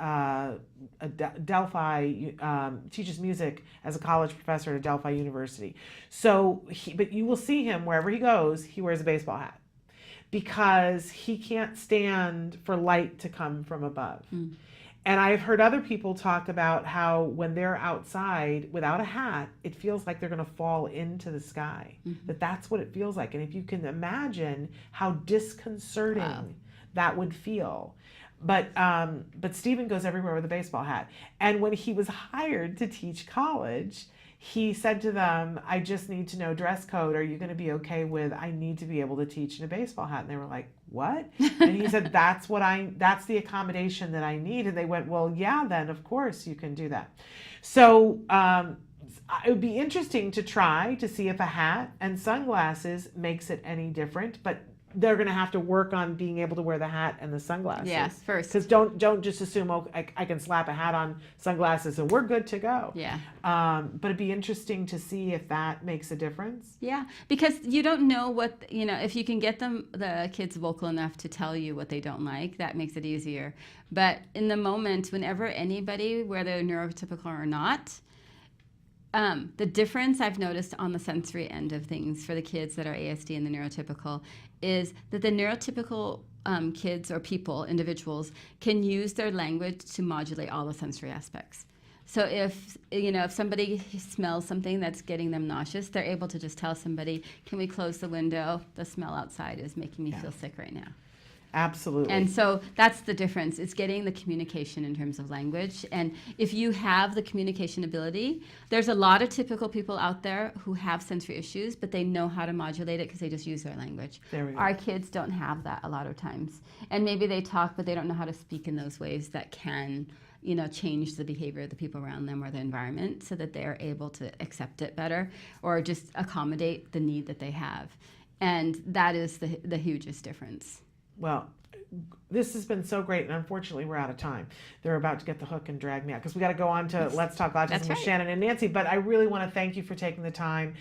Delphi, teaches music as a college professor at Delphi University. So, but you will see him wherever he goes, he wears a baseball hat because he can't stand for light to come from above. And I've heard other people talk about how when they're outside without a hat, it feels like they're going to fall into the sky. That's what it feels like. And if you can imagine how disconcerting that would feel. But Stephen goes everywhere with a baseball hat. And when he was hired to teach college, he said to them, I just need to know dress code. Are you going to be okay with, I need to be able to teach in a baseball hat? And they were like, what? And he said, that's the accommodation that I need. And they went, well, yeah, then of course you can do that. So it would be interesting to try to see if a hat and sunglasses makes it any different, but they're going to have to work on being able to wear the hat and the sunglasses. Yes, first. Because don't just assume, oh, I can slap a hat on, sunglasses, and we're good to go. Yeah. But it'd be interesting to see if that makes a difference. Yeah, because you don't know what, if you can get the kids vocal enough to tell you what they don't like, that makes it easier. But in the moment, whenever anybody, whether neurotypical or not, the difference I've noticed on the sensory end of things for the kids that are ASD and the neurotypical is that the neurotypical kids or people, individuals, can use their language to modulate all the sensory aspects. So if somebody smells something that's getting them nauseous, they're able to just tell somebody, can we close the window? The smell outside is making me feel sick right now. Absolutely. And so that's the difference. It's getting the communication in terms of language. And if you have the communication ability, there's a lot of typical people out there who have sensory issues, but they know how to modulate it because they just use their language. There we go. Our kids don't have that a lot of times. And maybe they talk, but they don't know how to speak in those ways that can, change the behavior of the people around them or the environment so that they're able to accept it better or just accommodate the need that they have. And that is the hugest difference. Well, this has been so great, and unfortunately, we're out of time. They're about to get the hook and drag me out because we got to go on to Let's Talk Autism with Shannon and Nancy. But I really want to thank you for taking the time.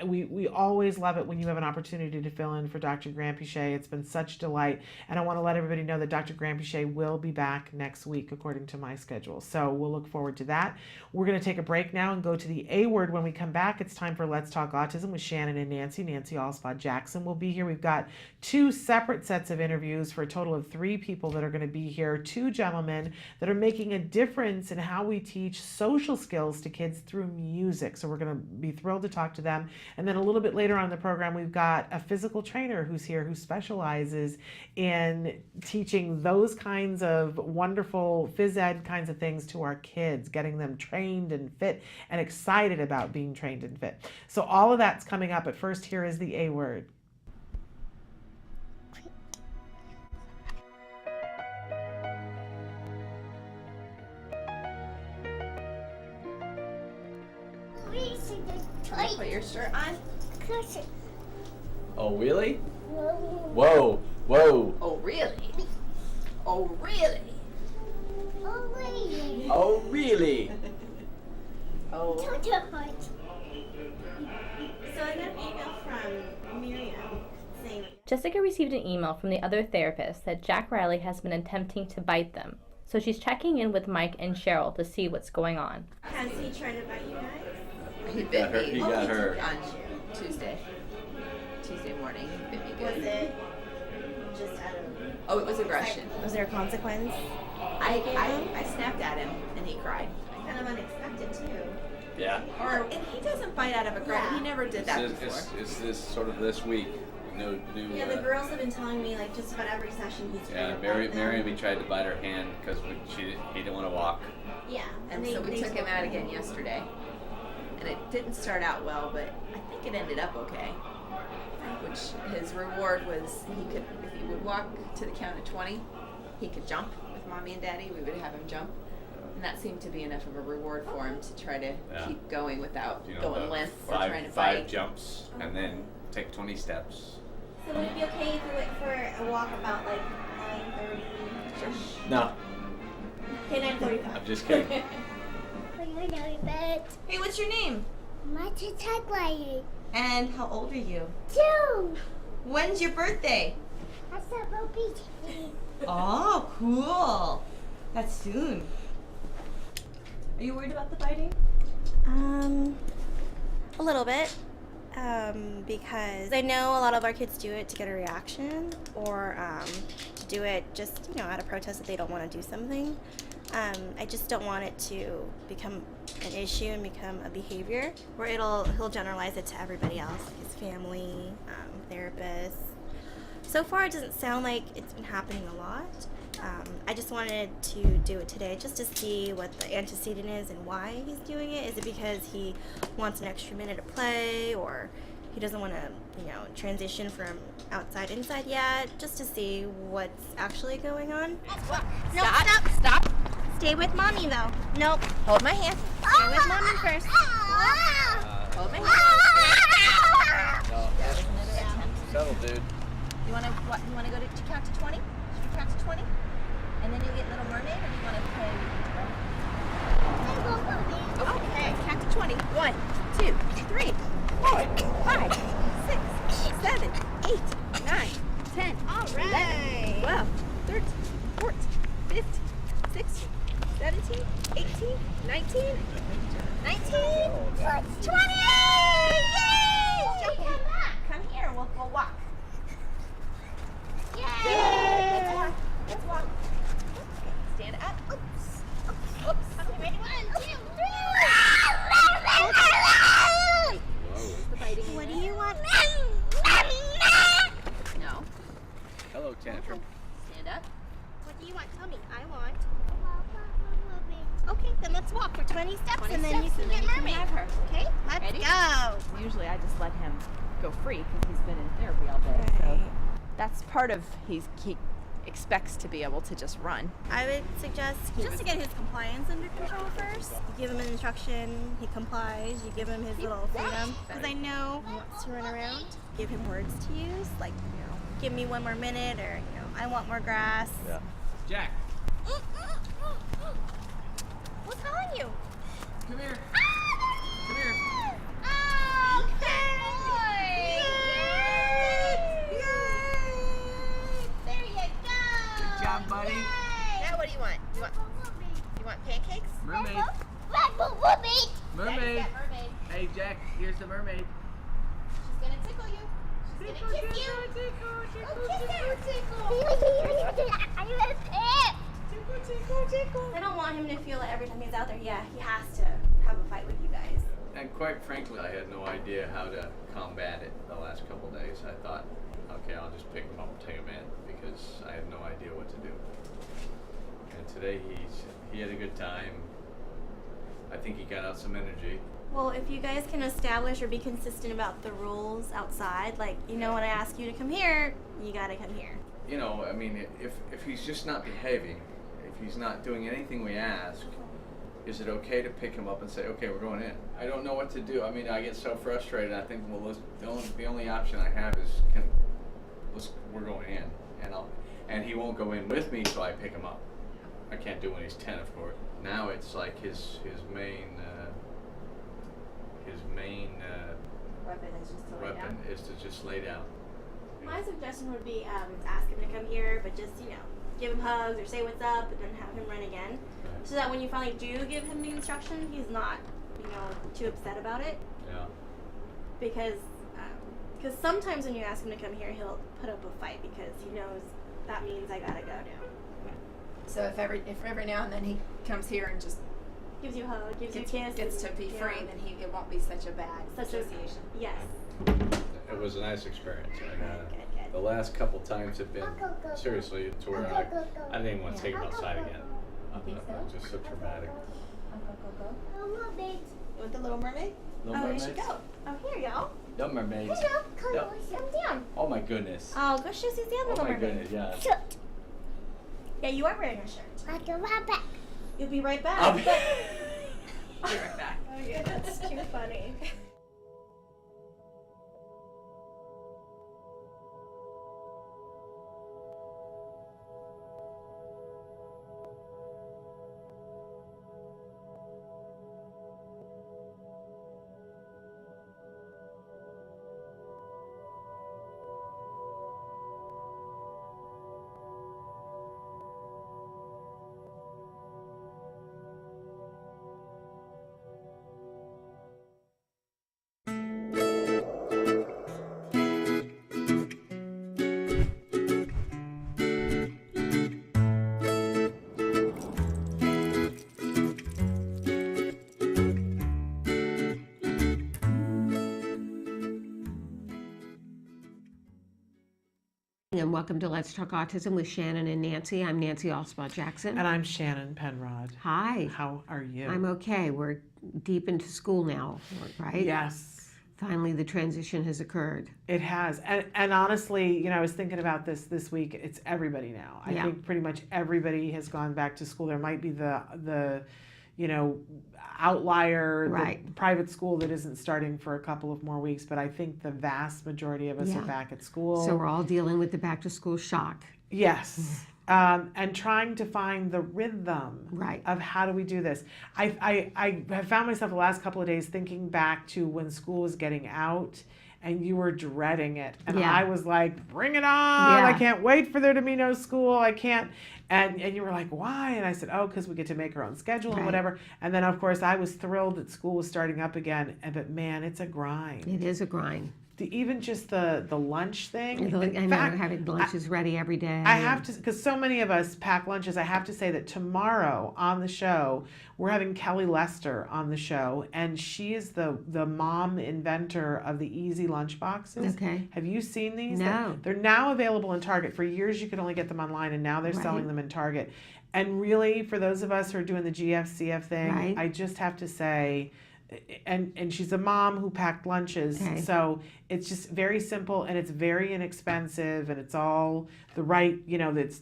We always love it when you have an opportunity to fill in for Dr. Granpeesheh. It's been such a delight, and I want to let everybody know that Dr. Granpeesheh will be back next week according to my schedule. So we'll look forward to that. We're going to take a break now and go to the A word. When we come back, it's time for Let's Talk Autism with Shannon and Nancy. Nancy Allspot Jackson will be here. We've got 2 separate sets of interviews for a total of 3 people that are going to be here, 2 gentlemen that are making a difference in how we teach social skills to kids through music. So we're going to be thrilled to talk to them. And then a little bit later on in the program, we've got a physical trainer who's here who specializes in teaching those kinds of wonderful phys ed kinds of things to our kids, getting them trained and fit and excited about being trained and fit. So all of that's coming up. But first, here is the A word. Put your shirt on. Oh, really? Whoa, whoa. Oh, really? Oh, really? Oh, really? Oh. So I got an email from Miriam saying... Jessica received an email from the other therapist that Jack Riley has been attempting to bite them. so she's checking in with Mike and Cheryl to see what's going on. Has he tried to bite you guys? He got her. He got her. On Tuesday morning. He bit me good. Was it just out of... Oh, it was aggression. Was there a consequence? I snapped at him and he cried. Kind of unexpected, too. Yeah. And he doesn't bite out of aggression. He never did that before. It's this sort of this week. No new. Yeah, the girls have been telling me, like, just about every session he's Yeah, trying to bite Mary them. tried to bite her hand because he didn't want to walk. Yeah. And so we took him out again yesterday. And it didn't start out well, but I think it ended up okay. Which his reward was if he would walk to the count of 20, he could jump with mommy and daddy. We would have him jump. And that seemed to be enough of a reward for him to try to keep going without going limp or trying to five bite. jumps and then take 20 steps. So would it be okay if we went for a walk about, like, 9:30? Sure. No, Okay, 9:45. I'm just kidding. Hey, what's your name? And how old are you? 2. When's your birthday? I said we'll be Oh, cool. That's soon. Are you worried about the biting? A little bit. Because I know a lot of our kids do it to get a reaction or to do it just, out of protest that they don't want to do something. I just don't want it to become an issue and become a behavior where he'll generalize it to everybody else, like his family, therapists. So far, it doesn't sound like it's been happening a lot. I just wanted to do it today just to see what the antecedent is and why he's doing it. Is it because he wants an extra minute of play, or he doesn't want to, transition from outside inside yet? Just to see what's actually going on. No, Stop. Stay with mommy, though. Nope. Hold my hand. Stay with mommy first. Hold my hand. No, settle, dude. You want to go to count to 20? Should we count to 20? And then you get Little Mermaid, or do you want to play? Okay, count to 20. 1, 2, 3, 4, 5, 6, 7, 8, 9, 10, 11, 12, 13, 14, 15, 16, 17, 18, 19, 19, 20! Yay! Come here, we'll walk. Yay! Let's walk. Stand up. Oops. Okay, ready? 1, 2, 3. The biting. What do you want? No. Hello, tantrum. Stand up. What do you want? Tell me. I want. Okay, then let's walk for 20 steps 20 and then steps, you can and then get you can mermaid. have her. Okay, let's Ready? go. Usually I just let him go free because he's been in therapy all day. So that's part of he expects to be able to just run. I would suggest just to get his compliance under control first. You give him an instruction, he complies, you give him his little freedom. Because I know he wants to run around. Give him words to use, like, give me one more minute, or, I want more grass. Yeah. Jack, What's calling you? come here. Ah, Come here. oh, good boy! Yay! There you go! Good job, buddy. Yay! Now what do you want? You want pancakes? Mermaid. Daddy's Mermaid. got mermaid. Hey, Jack, here's the mermaid. She's gonna tickle you. She's gonna kiss you. I don't want him to feel it every time he's out there. Yeah, he has to have a fight with you guys. And quite frankly, I had no idea how to combat it the last couple days. I thought, okay, I'll just pick him up and take him in because I had no idea what to do. And today he had a good time. I think he got out some energy. Well, if you guys can establish or be consistent about the rules outside, like, when I ask you to come here, you gotta come here. I mean, if he's just not behaving, if he's not doing anything we ask, is it okay to pick him up and say, okay, we're going in? I don't know what to do. I mean, I get so frustrated. I think, well, the only option I have is, we're going in, and he won't go in with me, so I pick him up. I can't do when he's 10, of course. Now it's like his main Weapon is just to lay weapon down. is to just lay down. My suggestion would be ask him to come here, but just, give him hugs or say what's up and then have him run again. So that when you finally do give him the instruction, he's not, too upset about it. Yeah. Because sometimes when you ask him to come here, he'll put up a fight because he knows that means I gotta go now. So if every now and then he comes here and just Gives you a hug, gives you a kiss. gets to be free, then it won't be such a bad association. Yes. It was a nice experience. Good. The last couple times have been seriously to where I didn't even want to take him outside again. Just so traumatic. Mermaids. You want the Little Mermaid? Little You should go. Oh, here, y'all. Little mermaids. Hello, come Yep. sit down. Oh my goodness. Oh, go show Susie the Oh little my mermaid. goodness, yeah. Shirt. Yeah, you are wearing a shirt. I'll go right back. You'll be right back. I'll be- Be right back. Oh, yeah, that's too funny. And welcome to Let's Talk Autism with Shannon and Nancy. I'm Nancy Allspot Jackson. And I'm Shannon Penrod. Hi. How are you? I'm okay. We're deep into school now, right? Yes. Finally, the transition has occurred. It has. And honestly, I was thinking about this week. It's everybody now. I think pretty much everybody has gone back to school. There might be the outlier, Right. the private school that isn't starting for a couple of more weeks, but I think the vast majority of us are back at school. So we're all dealing with the back to school shock. Yes. And trying to find the rhythm of how do we do this. I have found myself the last couple of days thinking back to when school was getting out and you were dreading it. And I was like, bring it on. I can't wait for there to be no school. I can't. And you were like, why? And I said, oh, because we get to make our own schedule and whatever. And then, of course, I was thrilled that school was starting up again. But, man, it's a grind. It is a grind. Even just the lunch thing. I know, having lunches ready every day. I have to, because so many of us pack lunches. I have to say that tomorrow on the show, we're having Kelly Lester on the show, and she is the mom inventor of the Easy lunch boxes. Okay. Have you seen these? No. They're now available in Target. For years, you could only get them online, and now they're selling them in Target. And really, for those of us who are doing the GFCF thing, I just have to say, and she's a mom who packed lunches, so it's just very simple and it's very inexpensive and it's all the right, that's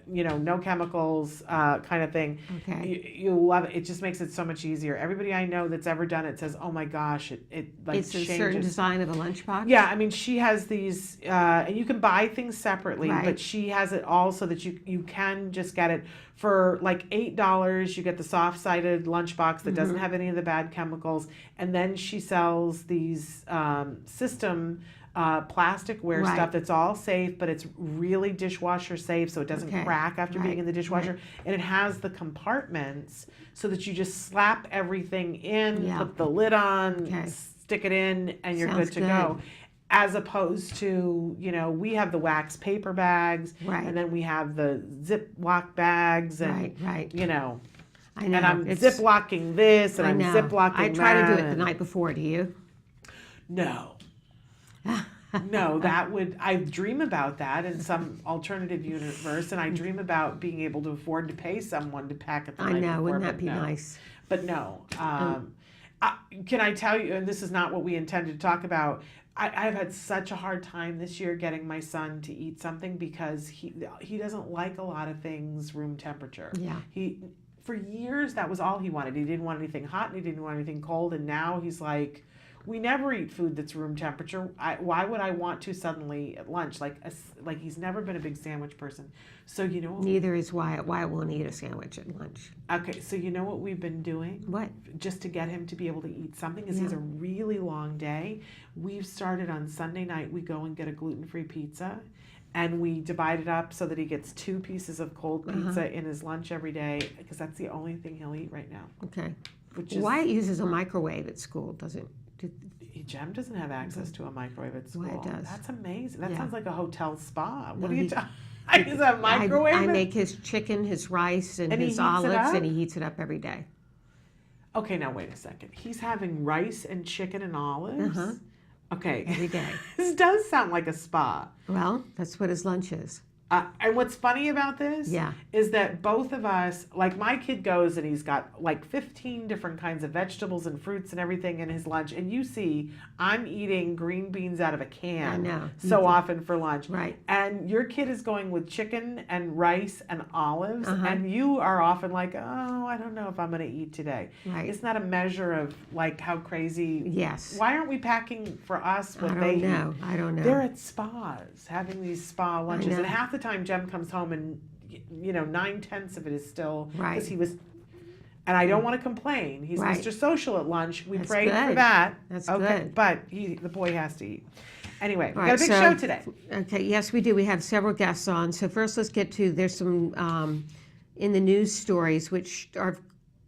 no chemicals kind of thing. You love it. It just makes it so much easier. Everybody I know that's ever done it says, oh my gosh, it like it's changes. A certain design of a lunchbox. Yeah, I mean, she has these, and you can buy things separately, but she has it all so that you can just get it for like $8. You get the soft-sided lunchbox that doesn't have any of the bad chemicals, and then she sells these system plasticware stuff that's all safe, but it's really dishwasher safe, so it doesn't crack after being in the dishwasher. And it has the compartments so that you just slap everything in, put the lid on, stick it in, and you're good to go. As opposed to, we have the wax paper bags, and then we have the Ziploc bags, and I know. And I'm Ziplocking this, and I'm Ziplocking that. I try to do it the night before. Do you? No. No, I dream about that in some alternative universe, and I dream about being able to afford to pay someone to pack it the night before. I know, wouldn't that be nice? But no. Can I tell you, and this is not what we intended to talk about, I've had such a hard time this year getting my son to eat something because he doesn't like a lot of things room temperature. Yeah. For years, that was all he wanted. He didn't want anything hot and he didn't want anything cold, and now he's like, We never eat food that's room temperature. Why would I want to suddenly at lunch? Like he's never been a big sandwich person. So you know what? Neither is Wyatt. Wyatt won't eat a sandwich at lunch. Okay, so you know what we've been doing? What? Just to get him to be able to eat something, is he has a really long day. We've started on Sunday night, we go and get a gluten-free pizza, and we divide it up so that he gets 2 pieces of cold pizza in his lunch every day, because that's the only thing he'll eat right now. Okay. Which is, Wyatt uses a microwave at school, doesn't? Jem doesn't have access to a microwave at school. Wyatt does. That's amazing. That Yeah. sounds like a hotel spa. What No, are you he- talking? I use a microwave. I make his chicken, his rice, and And he his heats it olives, up? and he heats it up every day. Okay, now wait a second. He's having rice and chicken and olives. Okay, Every day. This does sound like a spa. Well, that's what his lunch is. And what's funny about this Yeah. is that both of us, like my kid goes and he's got like 15 different kinds of vegetables and fruits and everything in his lunch. And you see, I'm eating green beans out of a can I know. so often for lunch. Right. And your kid is going with chicken and rice and olives. And you are often like, oh, I don't know if I'm going to eat today. Right. It's not a measure of like how crazy. Yes. Why aren't we packing for us what I they don't know. eat? I don't know. They're at spas having these spa lunches, know. and half the time Jem comes home and 9/10 of it is still Right. because he was. And I don't want to complain. He's Right. Mr. Social at lunch. We That's prayed for good. that. That's okay, good. but the boy has to eat. Anyway, we All got a right, big so- show today. Okay, yes, we do. We have several guests on. So first, let's get to, there's some in the news stories, which are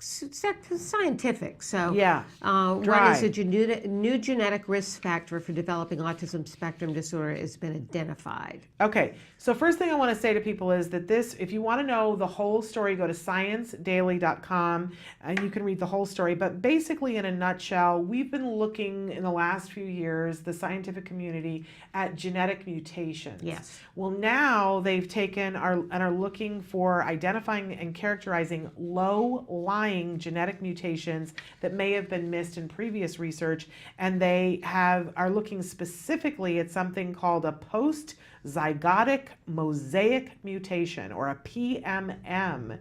scientific. So Yeah, one dry. is a new genetic risk factor for developing autism spectrum disorder has been identified. Okay, so first thing I want to say to people is that if you want to know the whole story, go to sciencedaily.com and you can read the whole story. But basically, in a nutshell, we've been looking in the last few years, the scientific community, at genetic mutations. Yes. Well, now they've taken and are looking for identifying and characterizing low-lying genetic mutations that may have been missed in previous research, and they are looking specifically at something called a post-zygotic mosaic mutation, or a PMM,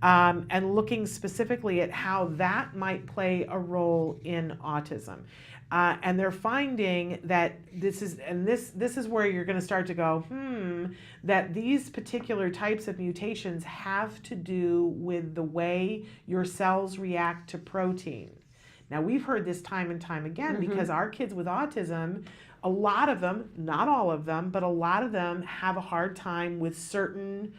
and looking specifically at how that might play a role in autism. And they're finding that this is where you're going to start to go, that these particular types of mutations have to do with the way your cells react to protein. Now, we've heard this time and time again because our kids with autism, a lot of them, not all of them, but a lot of them have a hard time with certain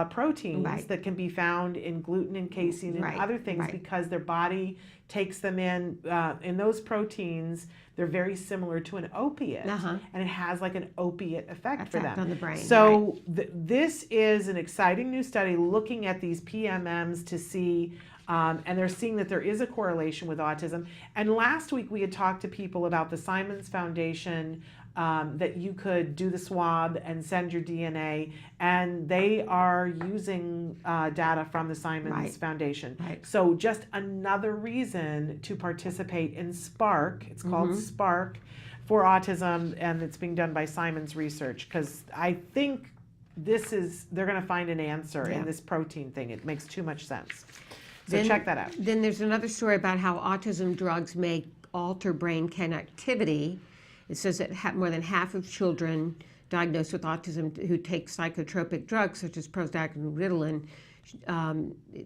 proteins that can be found in gluten and casein and other things because their body takes them in those proteins. They're very similar to an opiate, and it has like an opiate effect for them. On the brain. So this is an exciting new study looking at these PMMs to see, and they're seeing that there is a correlation with autism. And last week we had talked to people about the Simons Foundation, that you could do the swab and send your DNA, and they are using data from the Simons Foundation. So just another reason to participate in SPARK. It's called SPARK for autism, and it's being done by Simons Research, because I think they're going to find an answer in this protein thing. It makes too much sense. So check that out. Then there's another story about how autism drugs may alter brain connectivity. It says that more than half of children diagnosed with autism who take psychotropic drugs, such as Prozac and Ritalin,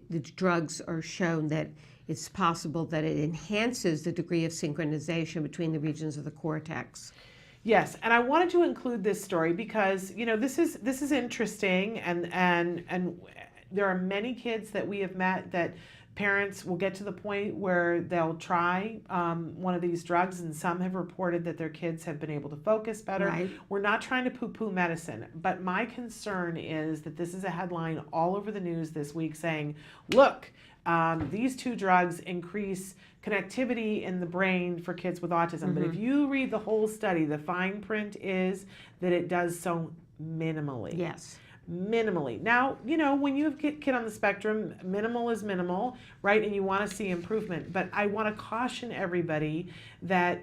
the drugs are shown that it's possible that it enhances the degree of synchronization between the regions of the cortex. Yes, and I wanted to include this story because this is interesting, and there are many kids that we have met that parents will get to the point where they'll try one of these drugs, and some have reported that their kids have been able to focus better. We're not trying to poo-poo medicine, but my concern is that this is a headline all over the news this week saying, look, these 2 drugs increase connectivity in the brain for kids with autism. But if you read the whole study, the fine print is that it does so minimally. Yes. Minimally. Now, when you have a kid on the spectrum, minimal is minimal, right? And you want to see improvement. But I want to caution everybody that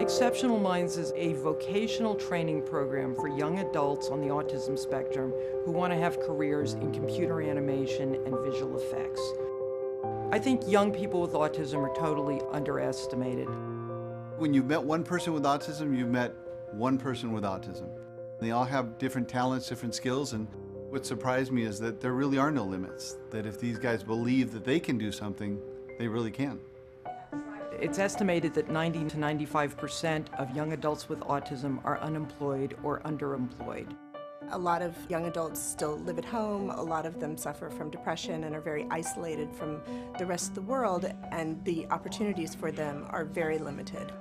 Exceptional Minds is a vocational training program for young adults on the autism spectrum who want to have careers in computer animation and visual effects. I think young people with autism are totally underestimated. When you've met one person with autism, you've met one person with autism. They all have different talents, different skills, and what surprised me is that there really are no limits, that if these guys believe that they can do something, they really can. It's estimated that 90 to 95% of young adults with autism are unemployed or underemployed. A lot of young adults still live at home. A lot of them suffer from depression and are very isolated from the rest of the world, and the opportunities for them are very limited.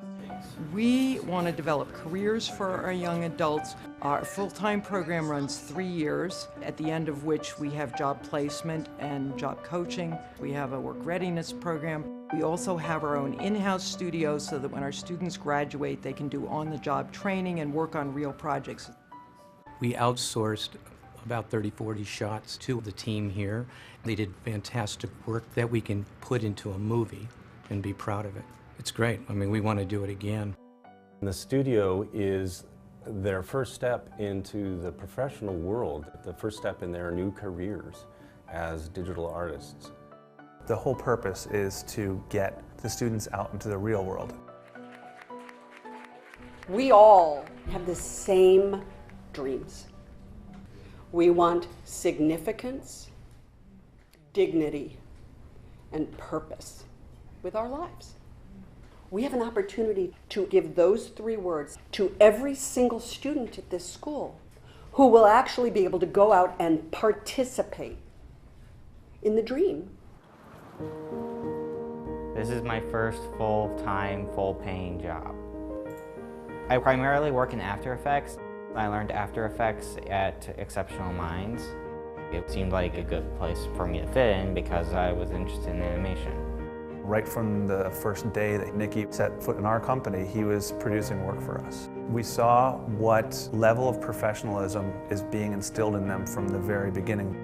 We want to develop careers for our young adults. Our full-time program runs 3 years, at the end of which we have job placement and job coaching. We have a work readiness program. We also have our own in-house studio so that when our students graduate, they can do on-the-job training and work on real projects. We outsourced about 30-40 shots to the team here. They did fantastic work that we can put into a movie and be proud of it. It's great. I mean, we want to do it again. The studio is their first step into the professional world, the first step in their new careers as digital artists. The whole purpose is to get the students out into the real world. We all have the same dreams. We want significance, dignity, and purpose with our lives. We have an opportunity to give those 3 words to every single student at this school who will actually be able to go out and participate in the dream. This is my first full-time, full-paying job. I primarily work in After Effects. I learned After Effects at Exceptional Minds. It seemed like a good place for me to fit in because I was interested in animation. Right from the first day that Nicky set foot in our company, he was producing work for us. We saw what level of professionalism is being instilled in them from the very beginning.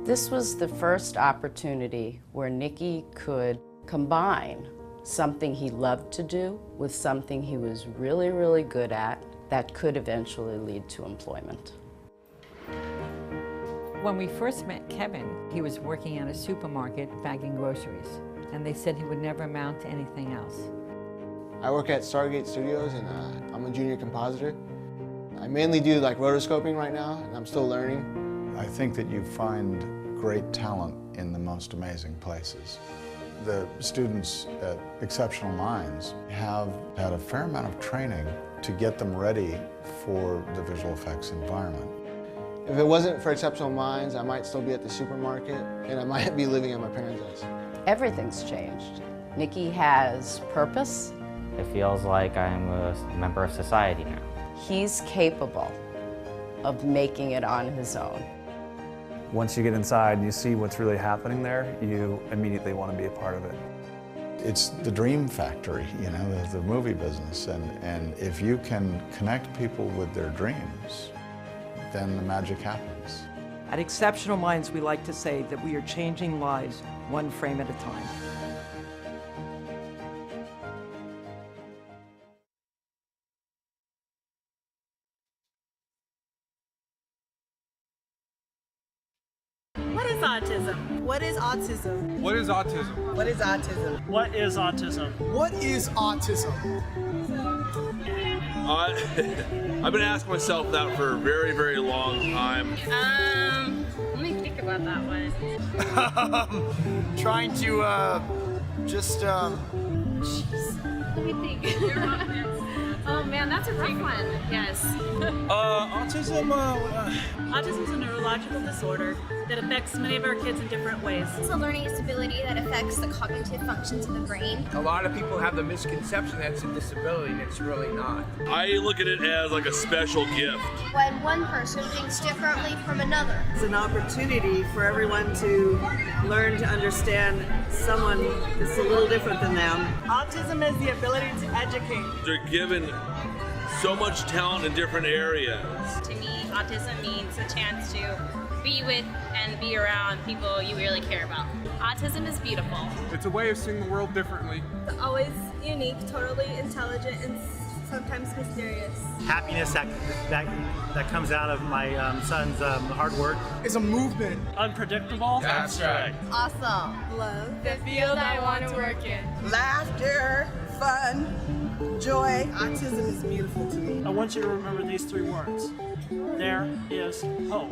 This was the first opportunity where Nicky could combine something he loved to do with something he was really, really good at that could eventually lead to employment. When we first met Kevin, he was working at a supermarket bagging groceries, and they said he would never amount to anything else. I work at Stargate Studios, and I'm a junior compositor. I mainly do like rotoscoping right now, and I'm still learning. I think that you find great talent in the most amazing places. The students at Exceptional Minds have had a fair amount of training to get them ready for the visual effects environment. If it wasn't for Exceptional Minds, I might still be at the supermarket, and I might be living at my parents' house. Everything's changed. Nicky has purpose. It feels like I'm a member of society now. He's capable of making it on his own. Once you get inside and you see what's really happening there, you immediately want to be a part of it. It's the dream factory, you know, the movie business, and if you can connect people with their dreams, then the magic happens. At Exceptional Minds, we like to say that we are changing lives one frame at a time. What is autism? What is autism? What is autism? What is autism? What is autism? What is autism? I've been asking myself that for a very, very long time. Let me think about that one. Trying to, Jeez. Let me think. Oh man, that's a rough one. Yes. Autism, Autism is a neurological disorder that affects many of our kids in different ways. It's a learning disability that affects the cognitive functions of the brain. A lot of people have the misconception that it's a disability, and it's really not. I look at it as like a special gift. When one person thinks differently from another. It's an opportunity for everyone to learn to understand someone that's a little different than them. Autism is the ability to educate. They're given so much talent in different areas. To me, autism means a chance to be with and be around people you really care about. Autism is beautiful. It's a way of seeing the world differently. Always unique, totally intelligent, and sometimes mysterious. Happiness that comes out of my son's hard work. It's a movement. Unpredictable. That's right. Awesome. Love. The field I want to work in. Laughter, fun, joy. Autism is beautiful to me. I want you to remember these 3 words. There is hope.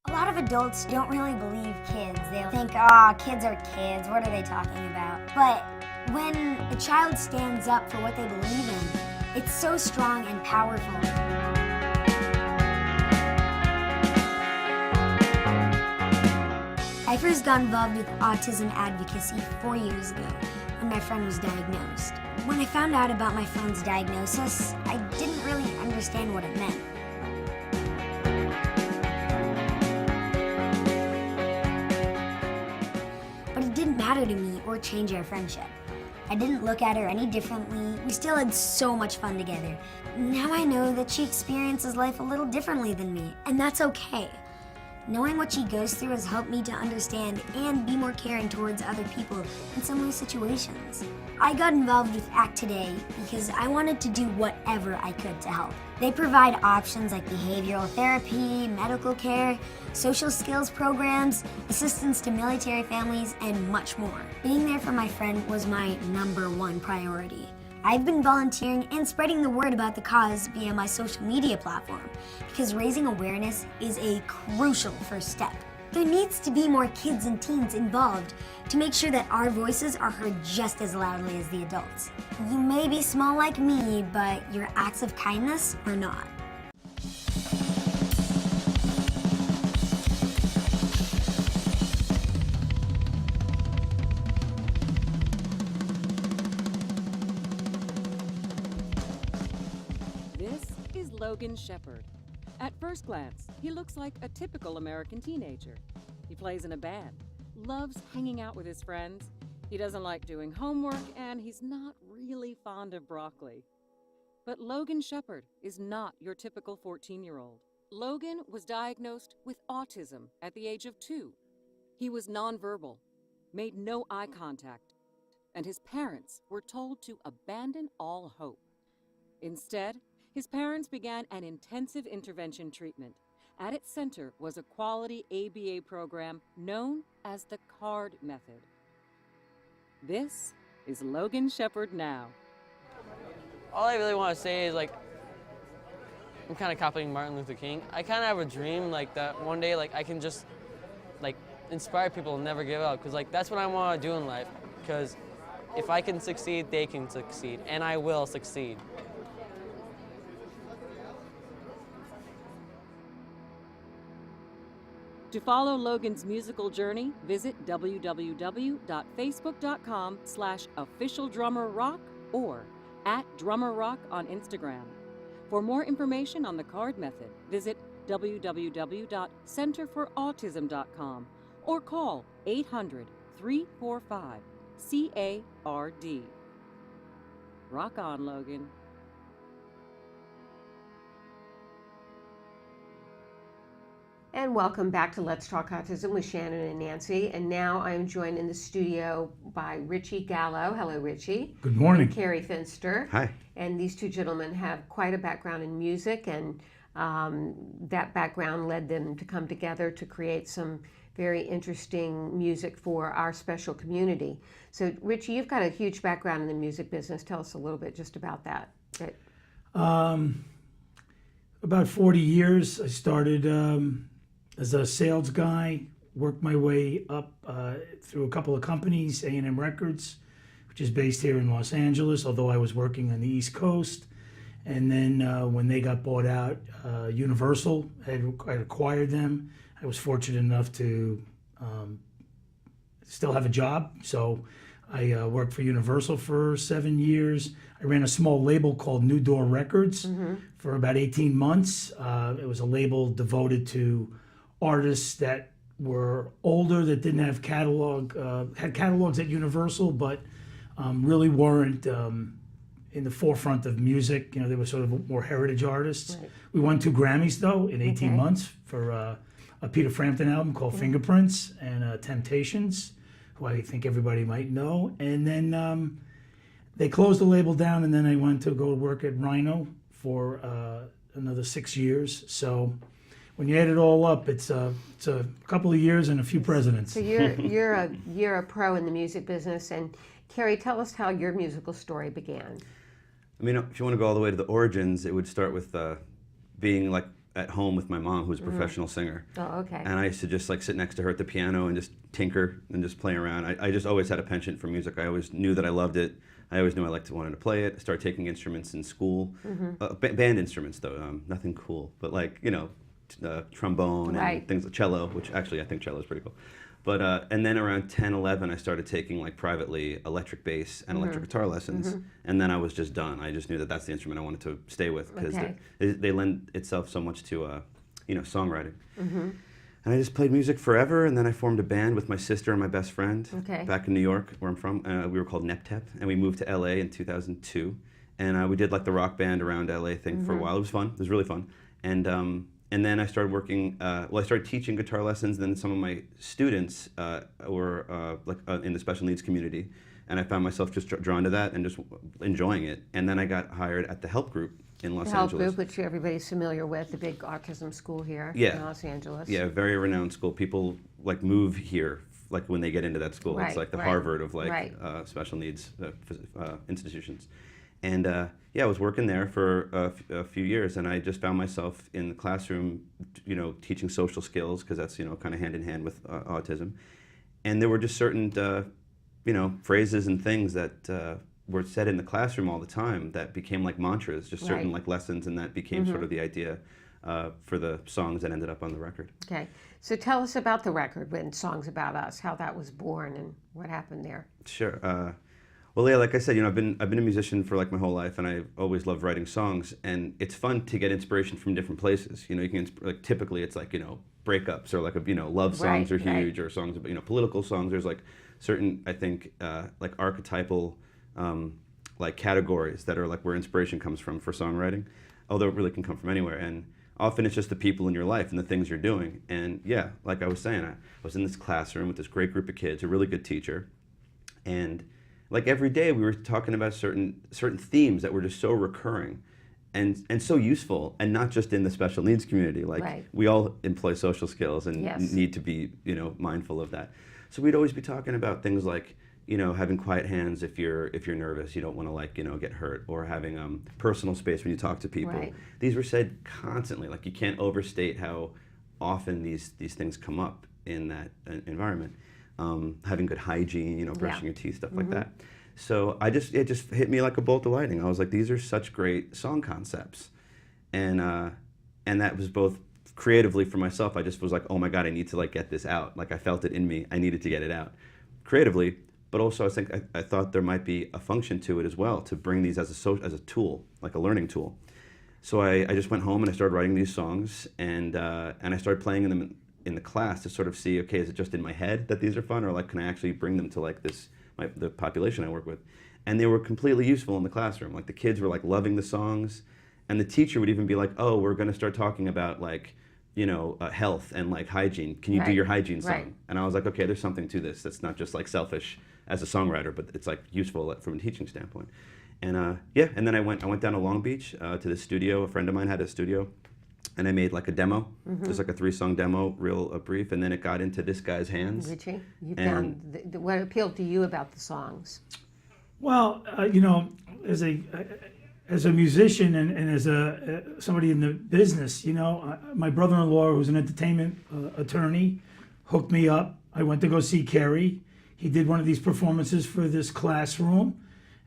A lot of adults don't really believe kids. They'll think, kids are kids, what are they talking about? But when a child stands up for what they believe in, it's so strong and powerful. I first got involved with autism advocacy 4 years ago when my friend was diagnosed. When I found out about my friend's diagnosis, I didn't really understand what it meant. But it didn't matter to me or change our friendship. I didn't look at her any differently. We still had so much fun together. Now I know that she experiences life a little differently than me, and that's okay. Knowing what she goes through has helped me to understand and be more caring towards other people in similar situations. I got involved with ACT Today because I wanted to do whatever I could to help. They provide options like behavioral therapy, medical care, social skills programs, assistance to military families, and much more. Being there for my friend was my #1 priority. I've been volunteering and spreading the word about the cause via my social media platform because raising awareness is a crucial first step. There needs to be more kids and teens involved to make sure that our voices are heard just as loudly as the adults. You may be small like me, but your acts of kindness are not. Logan Shepherd. At first glance, he looks like a typical American teenager. He plays in a band, loves hanging out with his friends, he doesn't like doing homework, and he's not really fond of broccoli. But Logan Shepherd is not your typical 14-year-old. Logan was diagnosed with autism at the age of 2. He was nonverbal, made no eye contact, and his parents were told to abandon all hope. Instead, his parents began an intensive intervention treatment. At its center was a quality ABA program known as the CARD method. This is Logan Shepherd now. All I really want to say is, I'm kind of copying Martin Luther King. I kind of have a dream that one day I can just inspire people and never give up, because that's what I want to do in life, because if I can succeed, they can succeed, and I will succeed. To follow Logan's musical journey, visit www.facebook.com/officialdrummerrock or @drummerrock on Instagram. For more information on the CARD method, visit www.centerforautism.com or call 800-345-CARD. Rock on, Logan. And welcome back to Let's Talk Autism with Shannon and Nancy. And now I am joined in the studio by Richie Gallo. Hello, Richie. Good morning. And Carrie Finster. Hi. And these two gentlemen have quite a background in music, and that background led them to come together to create some very interesting music for our special community. So, Richie, you've got a huge background in the music business. Tell us a little bit just about that. About 40 years. I started as a sales guy, worked my way up through a couple of companies, A&M Records, which is based here in Los Angeles, although I was working on the East Coast. And then when they got bought out, Universal had acquired them. I was fortunate enough to still have a job, so I worked for Universal for 7 years. I ran a small label called New Door Records for about 18 months. It was a label devoted to artists that were older, that didn't have had catalogs at Universal, but really weren't in the forefront of music. You know, they were sort of more heritage artists. Right. We won 2 Grammys, though, in 18 months for a Peter Frampton album called Fingerprints, and Temptations, who I think everybody might know. And then they closed the label down, and then I went to go work at Rhino for another 6 years. So when you add it all up, it's a couple of years and a few presidents. So you're a pro in the music business, and Carrie, tell us how your musical story began. I mean, if you want to go all the way to the origins, it would start with being like at home with my mom, who was a professional singer. Oh, okay. And I used to just like sit next to her at the piano and just tinker and just play around. I just always had a penchant for music. I always knew that I loved it. I always knew I wanted to play it. I started taking instruments in school, band instruments though, nothing cool, but like, you know, trombone and things like cello, which actually I think cello is pretty cool. But and then around 10, 11, I started taking like privately electric bass and electric guitar lessons, and then I was just done. I just knew that that's the instrument I wanted to stay with because they lend itself so much to you know, songwriting. And I just played music forever, and then I formed a band with my sister and my best friend back in New York, where I'm from. We were called Neptep, and we moved to LA in 2002, and we did like the rock band around LA thing for a while. It was fun. It was really fun, and then I started working, I started teaching guitar lessons, and then some of my students were in the special needs community, and I found myself just drawn to that and just enjoying it. And then I got hired at the Help Group in Los Angeles. The Help Group, which everybody's familiar with, the big autism school here in Los Angeles. Yeah, very renowned school. People like move here, like when they get into that school. It's like the Harvard of like special needs institutions. And yeah, I was working there for a few years, and I just found myself in the classroom, you know, teaching social skills, because that's, you know, kind of hand in hand with autism. And there were just certain, you know, phrases and things that were said in the classroom all the time that became like mantras, just certain like lessons, and that became sort of the idea for the songs that ended up on the record. Okay, so tell us about the record, when Songs About Us, how that was born and what happened there. Sure. Well, yeah, like I said, you know, I've been a musician for like my whole life, and I've always loved writing songs. And it's fun to get inspiration from different places. You know, you can like typically it's like, you know, breakups or like you know, love songs are huge, or songs about, you know, political songs. There's like certain, I think, like archetypal like categories that are like where inspiration comes from for songwriting, although it really can come from anywhere. And often it's just the people in your life and the things you're doing. And yeah, like I was saying, I was in this classroom with this great group of kids, a really good teacher, and like every day we were talking about certain themes that were just so recurring and so useful, and not just in the special needs community. Like we all employ social skills and need to be, you know, mindful of that. So we'd always be talking about things like, you know, having quiet hands if you're nervous, you don't want to like, you know, get hurt, or having personal space when you talk to people. These were said constantly. Like you can't overstate how often these things come up in that environment. Having good hygiene, you know, brushing your teeth, stuff like that. So it just hit me like a bolt of lightning. I was like, these are such great song concepts, and that was both creatively for myself. I just was like, oh my God, I need to like get this out. Like I felt it in me. I needed to get it out creatively, but also I thought there might be a function to it as well, to bring these as a tool, like a learning tool. So I just went home and I started writing these songs, and I started playing them in the class to sort of see, okay, is it just in my head that these are fun, or like can I actually bring them to like the population I work with? And they were completely useful in the classroom. Like the kids were like loving the songs, and the teacher would even be like, oh, we're going to start talking about like, you know, health and like hygiene. Can you do your hygiene song? And I was like, okay, there's something to this that's not just like selfish as a songwriter, but it's like useful from a teaching standpoint. And yeah, and then I went down to Long Beach to the studio. A friend of mine had a studio, and I made like a demo, just like a 3-song demo, real brief, and then it got into this guy's hands. Richie, you found what appealed to you about the songs? Well, you know, as a musician and as somebody in the business, you know, my brother-in-law, who's an entertainment attorney, hooked me up. I went to go see Kerry. He did one of these performances for this classroom,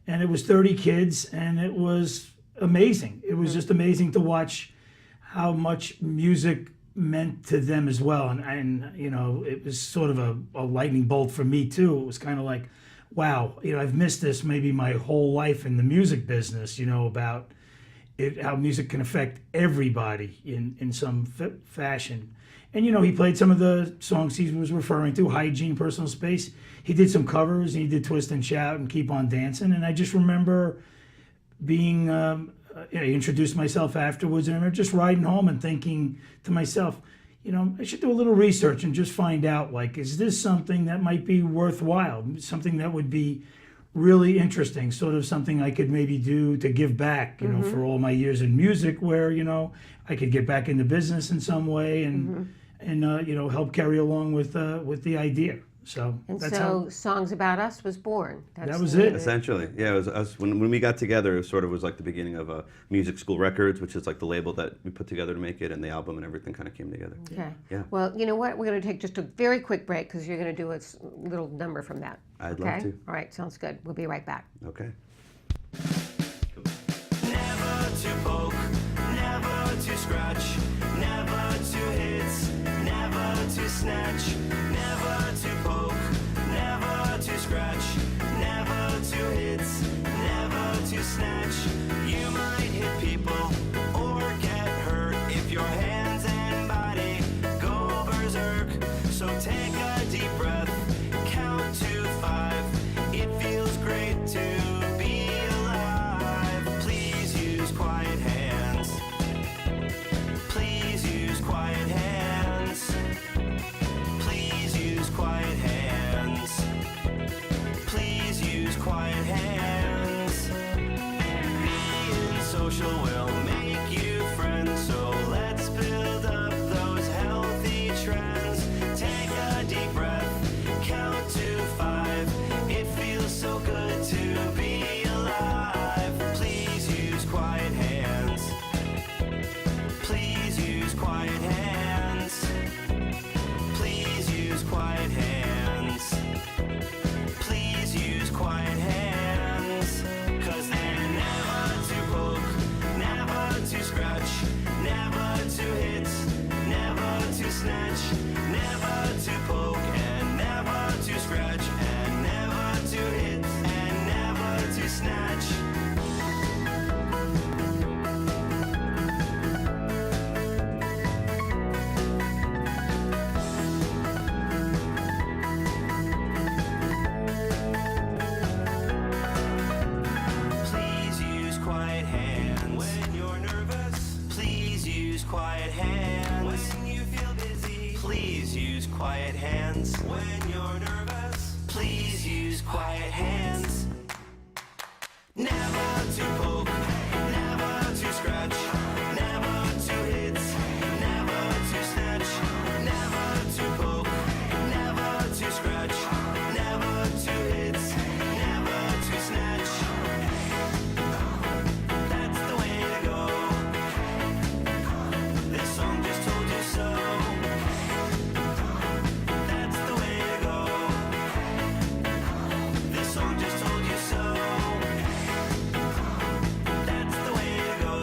and it was 30 kids, and it was amazing. It was just amazing to watch how much music meant to them as well. And you know, it was sort of a lightning bolt for me too. It was kind of like, wow, you know, I've missed this maybe my whole life in the music business, you know, about how music can affect everybody in some fashion. And, you know, he played some of the songs he was referring to, Hygiene, Personal Space. He did some covers, and he did Twist and Shout and Keep on Dancing. And I just remember being, you know, I introduced myself afterwards, and I remember just riding home and thinking to myself, I should do a little research and just find out, like, is this something that might be worthwhile, something that would be really interesting, sort of something I could maybe do to give back, for all my years in music, where, I could get back into business in some way and help carry along with the idea. So And that's so how. Songs About Us was born. That was it. Essentially, yeah. It was us when we got together. It sort of was like the beginning of Music School Records, which is like the label that we put together to make it, and the album and everything kind of came together. Okay. Yeah. Well, you know what? We're going to take just a very quick break because you're going to do a little number from that. I'd okay? love to. All right, sounds good. We'll be right back. Okay. Never to poke, never to scratch, never to hit, never to snatch, never to poke, never to scratch, never to hit, never to snatch. You might hit people or get hurt if your hands and body go berserk. So take a deep breath, count to 5. It feels great to be alive. Please use quiet hands. Please use quiet hands. Please use quiet hands. Please use quiet hands. Being social will make you friends, so let's build up those healthy trends. Take a deep breath, count to 5. It feels so good to be alive. Please use quiet hands. Please use quiet hands. Please use quiet hands. Please use quiet hands. 'Cause they're never to poke, never to scratch, never to hit, never to snatch, never to poke, and never to scratch, and never to hit, and never to snatch. Please use quiet hands when you're nervous. Please use quiet hands when you feel busy. Please use quiet hands when you're nervous. Please use quiet hands. Never to poke, never to scratch, never to hit, never to snatch, never to poke, never to scratch, never to hit, never to snatch. That's the way to go. This song just told you so. That's the way to go. This song just told you so. That's the way to go.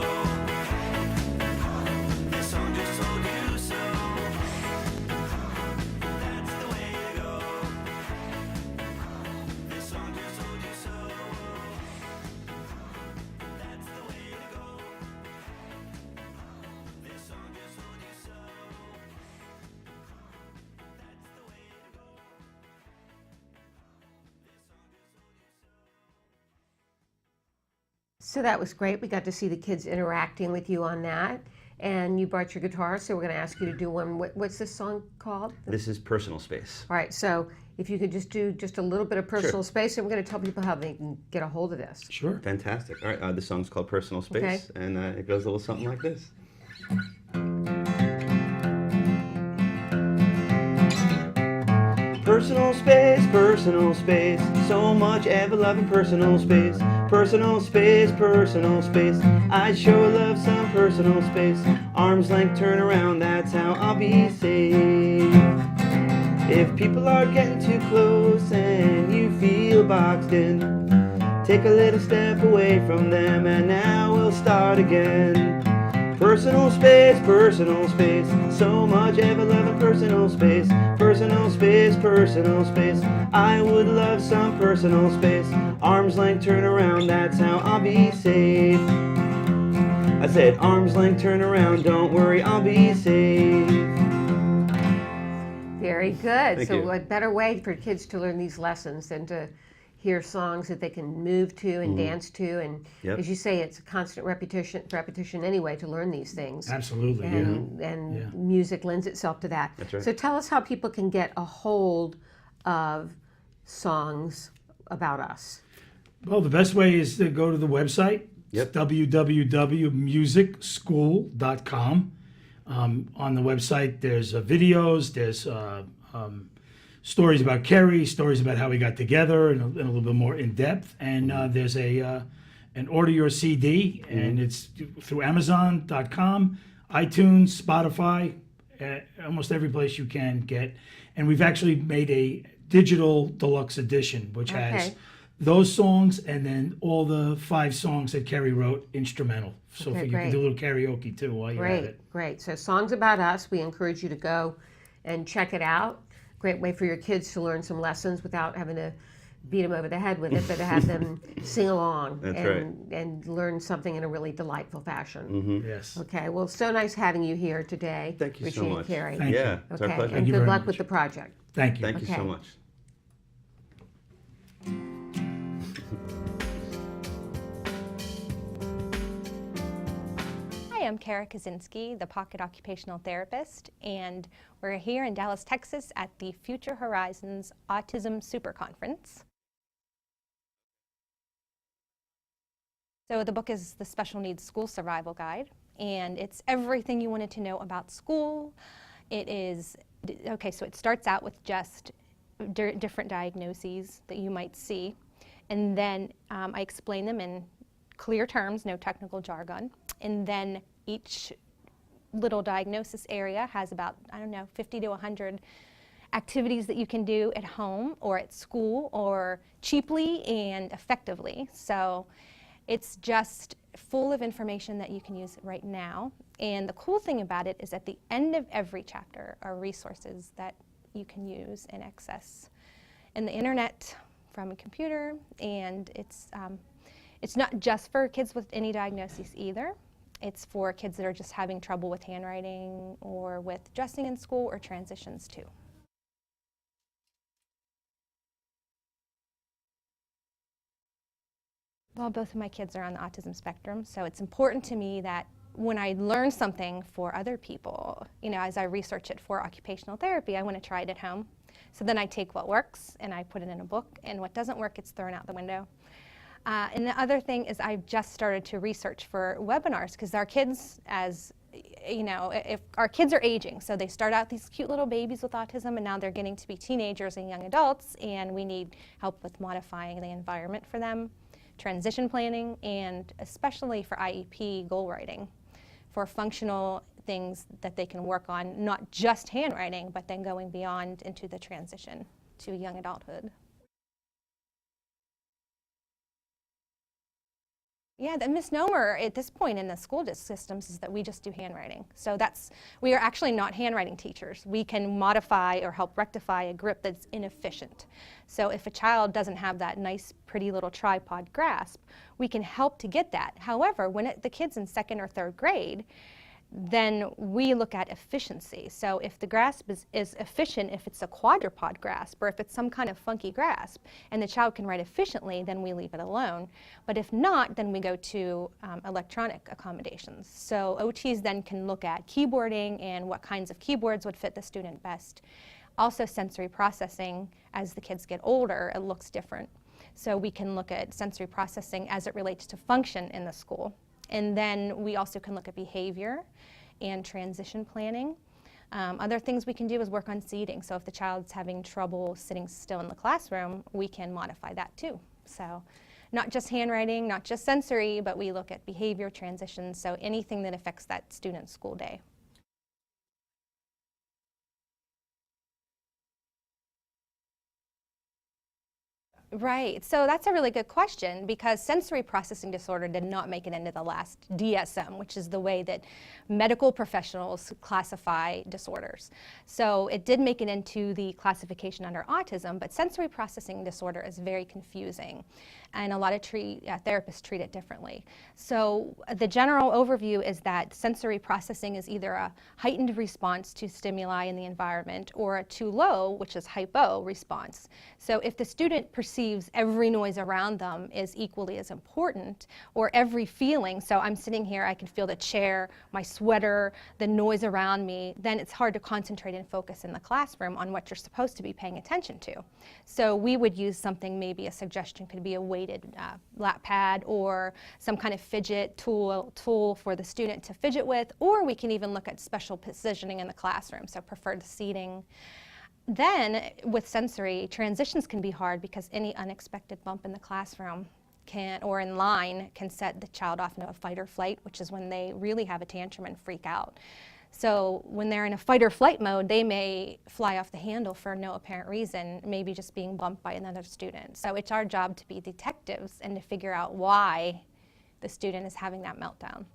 This song just told you so. That's the way to go. This song just told you so. That's the way to go. This song just told you so. That's the way to go. So that was great. We got to see the kids interacting with you on that. And you brought your guitar, so we're going to ask you to do one. What's this song called? This is Personal Space. All right, so if you could just do just a little bit of personal space, and we're going to tell people how they can get a hold of this. Sure. Fantastic. All right, the song's called Personal Space, Okay. and it goes a little something like this. Personal space, so much ever-loving personal space. Personal space, I sure love some personal space. Arm's length turn around, that's how I'll be safe. If people are getting too close and you feel boxed in, take a little step away from them and now we'll start again. Personal space, so much ever-loving personal space. Personal space, I would love some personal space. Arm's length turn around, that's how I'll be safe. I said arm's length turn around, don't worry, I'll be safe. Very good. Thank So you. what better way for kids to learn these lessons than to hear songs that they can move to and dance to, and Yep. as you say, it's a constant repetition anyway to learn these things. Absolutely, and music lends itself to that. That's right. So tell us how people can get a hold of songs about us. Well, the best way is to go to the website. Yep. It's www.musicschool.com. On the website, there's videos, there's stories about Kerry, stories about how we got together, and a little bit more in depth. And there's an order your CD, and it's through Amazon.com, iTunes, Spotify, almost every place you can get. And we've actually made a digital deluxe edition, which has those songs and then all the 5 songs that Kerry wrote instrumental. So you can do a little karaoke too while you're at it. Great. So Songs About Us, we encourage you to go and check it out. Great way for your kids to learn some lessons without having to beat them over the head with it, but to have them sing along and learn something in a really delightful fashion. Yes. Okay, well, so nice having you here today. Thank you so Regina much. Carey. Thank you. Yeah, it's our pleasure. And you good very luck much. with the project. Thank you. Thank you so much. Hi, I'm Kara Kaczynski, the Pocket Occupational Therapist, and we're here in Dallas, Texas at the Future Horizons Autism Super Conference. So the book is the Special Needs School Survival Guide, and it's everything you wanted to know about school. It is, okay, so it starts out with just different diagnoses that you might see, and then I explain them in clear terms, no technical jargon, and then each little diagnosis area has about, 50 to 100 activities that you can do at home or at school or cheaply and effectively. So it's just full of information that you can use right now. And the cool thing about it is at the end of every chapter are resources that you can use and access in the internet from a computer. And it's not just for kids with any diagnoses either. It's for kids that are just having trouble with handwriting or with dressing in school or transitions too. Well, both of my kids are on the autism spectrum, so it's important to me that when I learn something for other people, as I research it for occupational therapy, I want to try it at home. So then I take what works and I put it in a book, and what doesn't work, it's thrown out the window. And the other thing is I've just started to research for webinars, because our kids, if our kids are aging, so they start out these cute little babies with autism, and now they're getting to be teenagers and young adults, and we need help with modifying the environment for them, transition planning, and especially for IEP goal writing, for functional things that they can work on, not just handwriting, but then going beyond into the transition to young adulthood. Yeah, the misnomer at this point in the school systems is that we just do handwriting. So we are actually not handwriting teachers. We can modify or help rectify a grip that's inefficient. So if a child doesn't have that nice, pretty little tripod grasp, we can help to get that. However, when the kid's in 2nd or 3rd grade, then we look at efficiency. So if the grasp is efficient, if it's a quadrupod grasp, or if it's some kind of funky grasp, and the child can write efficiently, then we leave it alone. But if not, then we go to electronic accommodations. So OTs then can look at keyboarding and what kinds of keyboards would fit the student best. Also sensory processing, as the kids get older, it looks different. So we can look at sensory processing as it relates to function in the school. And then we also can look at behavior and transition planning. Other things we can do is work on seating. So if the child's having trouble sitting still in the classroom, we can modify that too. So not just handwriting, not just sensory, but we look at behavior, transitions, so anything that affects that student's school day. Right, so that's a really good question, because sensory processing disorder did not make it into the last DSM, which is the way that medical professionals classify disorders. So it did make it into the classification under autism, but sensory processing disorder is very confusing, and a lot of therapists treat it differently. So the general overview is that sensory processing is either a heightened response to stimuli in the environment or a too low, which is hypo, response. So if the student perceives perceives every noise around them is equally as important, or every feeling. So I'm sitting here, I can feel the chair, my sweater, the noise around me. Then it's hard to concentrate and focus in the classroom on what you're supposed to be paying attention to. So we would use something, maybe a suggestion could be a weighted lap pad or some kind of fidget tool for the student to fidget with, or we can even look at special positioning in the classroom, so preferred seating. Then with sensory, transitions can be hard because any unexpected bump in the classroom or in line can set the child off into a fight or flight, which is when they really have a tantrum and freak out. So when they're in a fight or flight mode, they may fly off the handle for no apparent reason, maybe just being bumped by another student. So it's our job to be detectives and to figure out why the student is having that meltdown.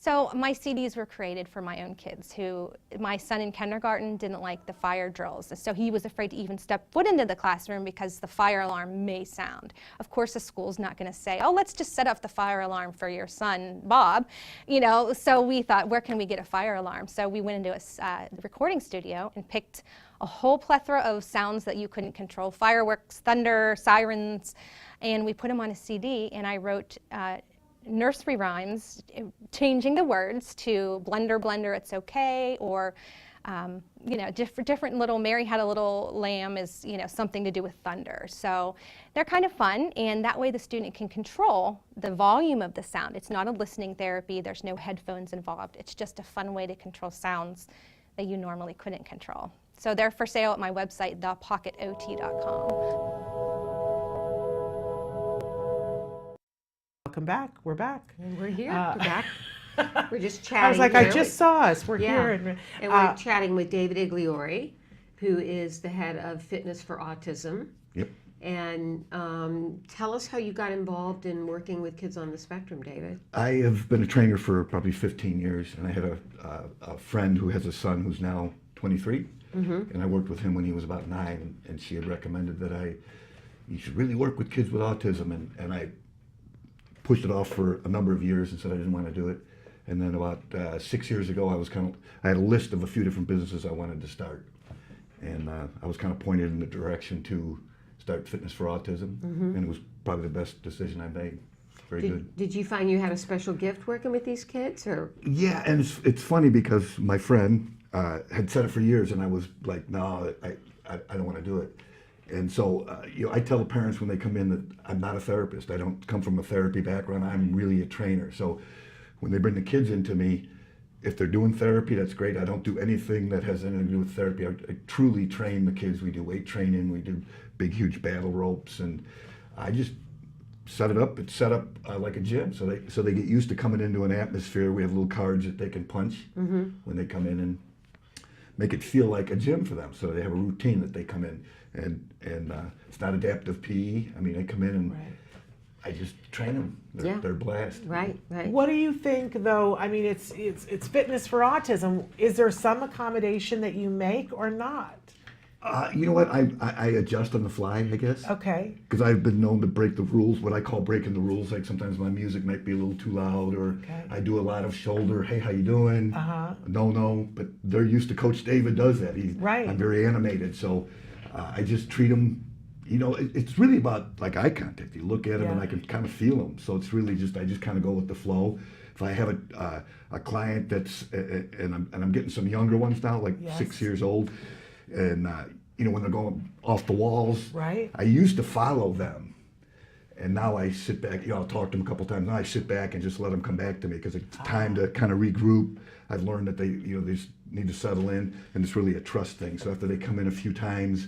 So my CDs were created for my own kids my son in kindergarten didn't like the fire drills. So he was afraid to even step foot into the classroom because the fire alarm may sound. Of course, the school's not going to say, oh, let's just set off the fire alarm for your son, Bob. So we thought, where can we get a fire alarm? So we went into a recording studio and picked a whole plethora of sounds that you couldn't control, fireworks, thunder, sirens, and we put them on a CD, and I wrote nursery rhymes, changing the words to blender, blender, it's okay, or different little, Mary had a little lamb is, something to do with thunder. So they're kind of fun, and that way the student can control the volume of the sound. It's not a listening therapy, there's no headphones involved. It's just a fun way to control sounds that you normally couldn't control. So they're for sale at my website, thepocketot.com. Welcome back. We're back. And we're here. We're back. We're just chatting. I was like, here. I just saw us. We're here. And we're chatting with David Igliori, who is the head of Fitness for Autism. Yep. And tell us how you got involved in working with kids on the spectrum, David. I have been a trainer for probably 15 years, and I had a friend who has a son who's now 23, and I worked with him when he was about 9, and she had recommended that you should really work with kids with autism, and I pushed it off for a number of years and said I didn't want to do it. And then about 6 years ago, I had a list of a few different businesses I wanted to start. And I was kind of pointed in the direction to start Fitness for Autism. And it was probably the best decision I made. Very good. Did you find you had a special gift working with these kids? Or? Yeah, and it's funny because my friend had said it for years, and I was like, no, I don't want to do it. And so, I tell the parents when they come in that I'm not a therapist. I don't come from a therapy background. I'm really a trainer. So when they bring the kids into me, if they're doing therapy, that's great. I don't do anything that has anything to do with therapy. I truly train the kids. We do weight training. We do big, huge battle ropes. And I just set it up. It's set up like a gym. So they get used to coming into an atmosphere. We have little cards that they can punch when they come in and make it feel like a gym for them. So they have a routine that they come in. And it's not adaptive PE. I mean, they come in and I just train them. They're blessed. Right. What do you think, though? I mean, it's Fitness for Autism. Is there some accommodation that you make or not? You know what? I adjust on the fly, I guess. Okay. Because I've been known to break the rules, what I call breaking the rules. Like sometimes my music might be a little too loud, or I do a lot of shoulder. Hey, how you doing? No. But they're used to Coach David does that. I'm very animated, so. I just treat them, it's really about like eye contact. You look at them and I can kind of feel them. So it's really I just kind of go with the flow. If I have a client that's, and I'm getting some younger ones now, like 6 years old, and when they're going off the walls, I used to follow them. And now I sit back, I'll talk to them a couple times. Now I sit back and just let them come back to me because it's time to kind of regroup. I've learned that they just need to settle in, and it's really a trust thing. So after they come in a few times,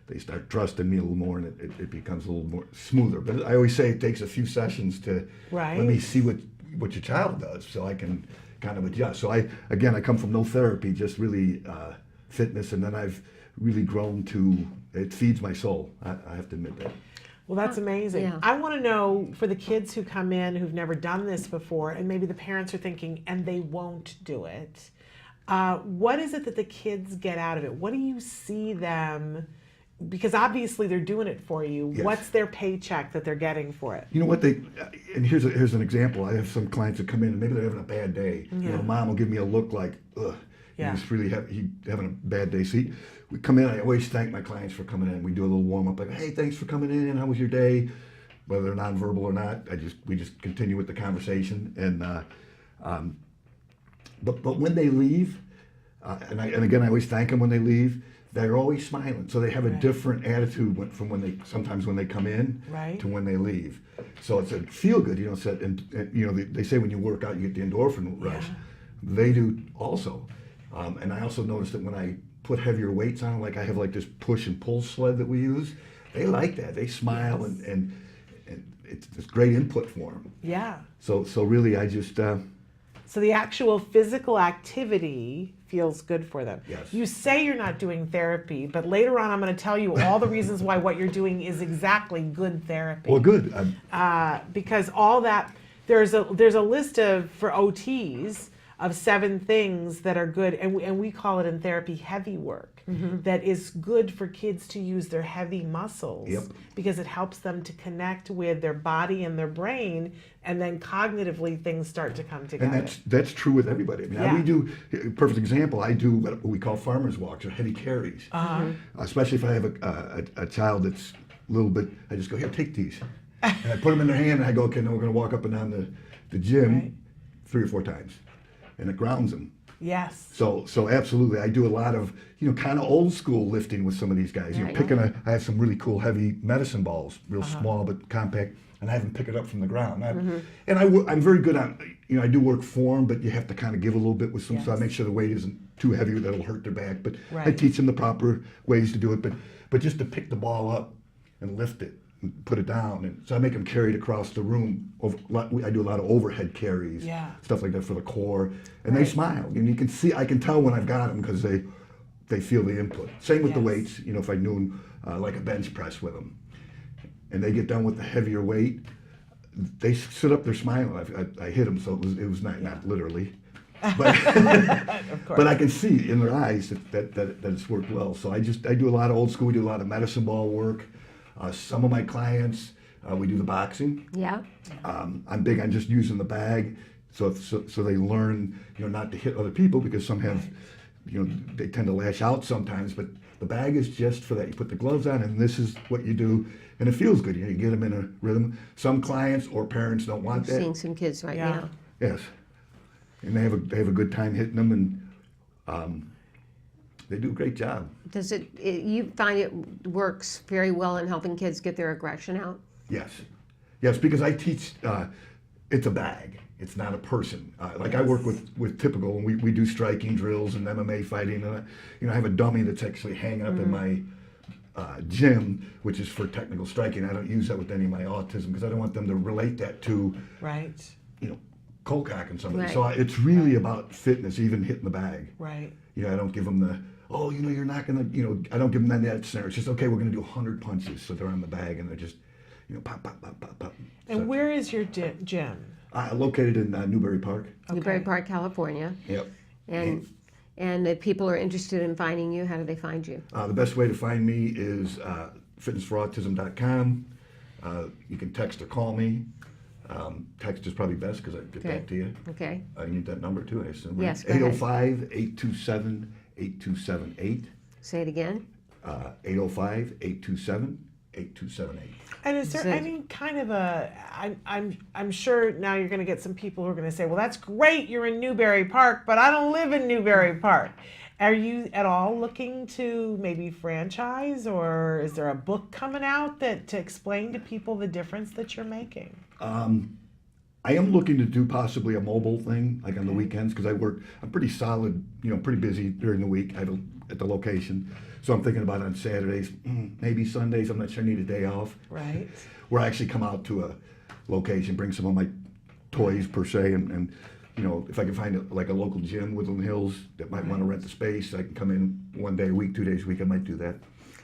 they start trusting me a little more, and it becomes a little more smoother. But I always say it takes a few sessions to let me see what your child does, so I can kind of adjust. So I come from no therapy, just really fitness, and then I've really grown to, it feeds my soul. I have to admit that. Well, that's amazing. Yeah. I want to know, for the kids who come in who've never done this before, and maybe the parents are thinking, and they won't do it, what is it that the kids get out of it? What do you see them, because obviously they're doing it for you. Yes. What's their paycheck that they're getting for it? You know what, and here's an example. I have some clients that come in and maybe they're having a bad day. Mom will give me a look like, ugh. Yeah. He's really having a bad day. So we come in, I always thank my clients for coming in. We do a little warm up, like, hey, thanks for coming in. How was your day? Whether they're nonverbal or not, we just continue with the conversation. And but when they leave, and again, I always thank them when they leave. They're always smiling, so they have a different attitude from sometimes when they come in to when they leave. So it's a feel good, you know. So they say when you work out, you get the endorphin rush. They do also, and I also noticed that when I put heavier weights on, like I have like this push and pull sled that we use, they like that. They smile and it's great input for them. Yeah. So really, I just. So the actual physical activity feels good for them. Yes. You say you're not doing therapy, but later on I'm going to tell you all the reasons why what you're doing is exactly good therapy. Well, good. Because all that, there's a list for OTs of 7 things that are good, and we call it in therapy heavy work. That is good for kids to use their heavy muscles because it helps them to connect with their body and their brain, and then cognitively things start to come together. And that's true with everybody. I mean, we do, perfect example, I do what we call farmer's walks or heavy carries. Especially if I have a child that's a little bit, I just go, here, take these. And I put them in their hand and I go, okay, now we're going to walk up and down the gym 3 or 4 times. And it grounds them. Yes. So absolutely, I do a lot of, kind of old school lifting with some of these guys. I have some really cool heavy medicine balls, real small but compact, and I have them pick it up from the ground. And I'm very good on, I do work for them, but you have to kind of give a little bit with some, so I make sure the weight isn't too heavy that it'll hurt their back. But I teach them the proper ways to do it. But just to pick the ball up and lift it, put it down, and so I make them carry it across the room. I do a lot of overhead carries, stuff like that for the core, and they smile. And you can see, I can tell when I've got them because they feel the input. Same with the weights. If I'm doing like a bench press with them, and they get done with the heavier weight, they sit up there smiling. I hit them, so it was not literally, but but I can see in their eyes that it's worked well. So I do a lot of old school. We do a lot of medicine ball work. Some of my clients, we do the boxing. Yeah. I'm big on just using the bag, so they learn, not to hit other people because some have, they tend to lash out sometimes. But the bag is just for that. You put the gloves on, and this is what you do, and it feels good. You get them in a rhythm. Some clients or parents don't want that. I'm seeing some kids right now. Yes, and they have a good time hitting them, and they do a great job. Does you find it works very well in helping kids get their aggression out? Yes, because I teach, it's a bag. It's not a person. I work with typical, and we do striking drills and MMA fighting. And I have a dummy that's actually hanging up in my gym, which is for technical striking. I don't use that with any of my autism because I don't want them to relate that to, cold cocking somebody. So it's really about fitness, even hitting the bag. Right. I don't give them the, you're not going to, I don't give them that scenario. It's just, okay, we're going to do 100 punches. So they're on the bag and they're just, pop, pop, pop, pop, pop. And where is your gym? Located in Newbury Park. Newbury Park, California. Yep. And if people are interested in finding you, how do they find you? The best way to find me is fitnessforautism.com. You can text or call me. Text is probably best because I get back to you. Okay. You need that number too, I assume. Yes, 805-827-8278. Say it again. 805-827-8278. And is there any kind of I'm sure now you're going to get some people who are going to say, well, that's great, you're in Newbury Park, but I don't live in Newbury Park. Are you at all looking to maybe franchise, or is there a book coming out to explain to people the difference that you're making? I am looking to do possibly a mobile thing, like on the weekends, because I'm pretty solid, pretty busy during the week at the location. So I'm thinking about on Saturdays, maybe Sundays, I'm not sure I need a day off. Right. Where I actually come out to a location, bring some of my toys per se, and if I can find a local gym, Woodland Hills, that might want to rent the space, I can come in 1 day a week, 2 days a week, I might do that.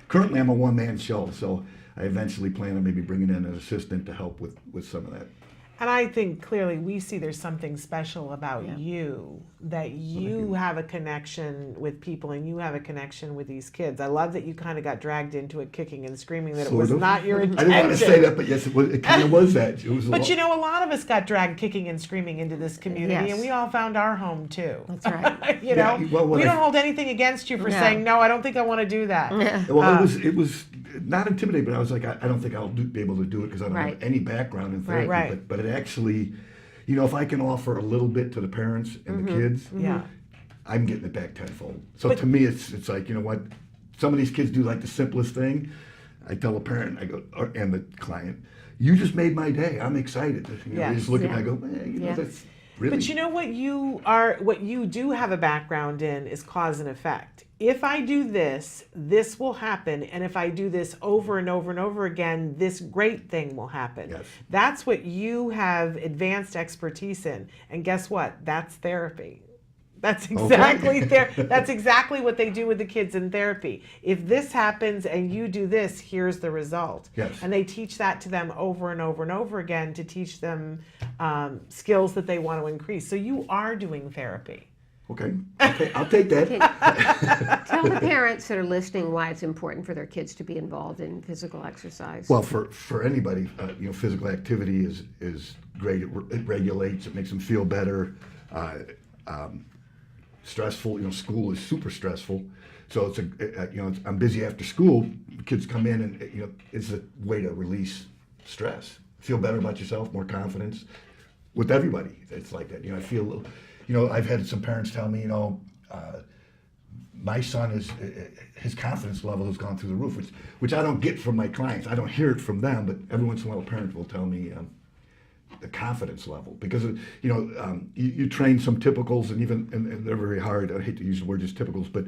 Currently, I'm a one-man show, so I eventually plan on maybe bringing in an assistant to help with some of that. And I think clearly we see there's something special about you, that you have a connection with people and you have a connection with these kids. I love that you kind of got dragged into it kicking and screaming, that it was not your intention. I didn't want to say that, but yes, it kind of was that. It was but you know, a lot of us got dragged kicking and screaming into this community, and we all found our home too. That's right. You know, we don't hold anything against you for saying, no, I don't think I want to do that. Well, it was not intimidating, but I was like, I don't think I'll be able to do it because I don't have any background in therapy. But it actually, you know, if I can offer a little bit to the parents and the kids, I'm getting it back tenfold. So to me, it's like, you know what, some of these kids do like the simplest thing. I tell a parent, I go, and the client, you just made my day. I'm excited. You know, they just look at me, I go, man, you know, that's really. But you know what you do have a background in is cause and effect. If I do this, this will happen. And if I do this over and over and over again, this great thing will happen. Yes. That's what you have advanced expertise in. And guess what? That's therapy. That's exactly that's exactly what they do with the kids in therapy. If this happens and you do this, here's the result. Yes. And they teach that to them over and over and over again to teach them skills that they want to increase. So you are doing therapy. Okay, I'll take that. Tell the parents that are listening why it's important for their kids to be involved in physical exercise. Well, for anybody, you know, physical activity is great. It regulates. It makes them feel better. Stressful, you know, school is super stressful. So it's you know, I'm busy after school. Kids come in and, you know, it's a way to release stress. Feel better about yourself, more confidence. With everybody, it's like that. You know, I feel a little. You know, I've had some parents tell me, you know, my son his confidence level has gone through the roof, which I don't get from my clients. I don't hear it from them, but every once in a while a parent will tell me the confidence level. Because, you know, you train some typicals, and they're very hard. I hate to use the word just typicals, but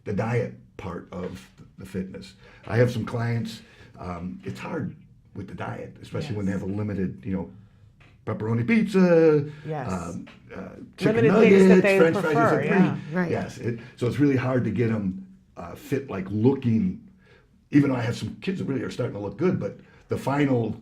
the diet part of the fitness. I have some clients, it's hard with the diet, especially when they have a limited, you know, pepperoni pizza, chicken limited nuggets, things that they French prefer, fries. Yes, so it's really hard to get them fit, like looking. Even though I have some kids that really are starting to look good, but the final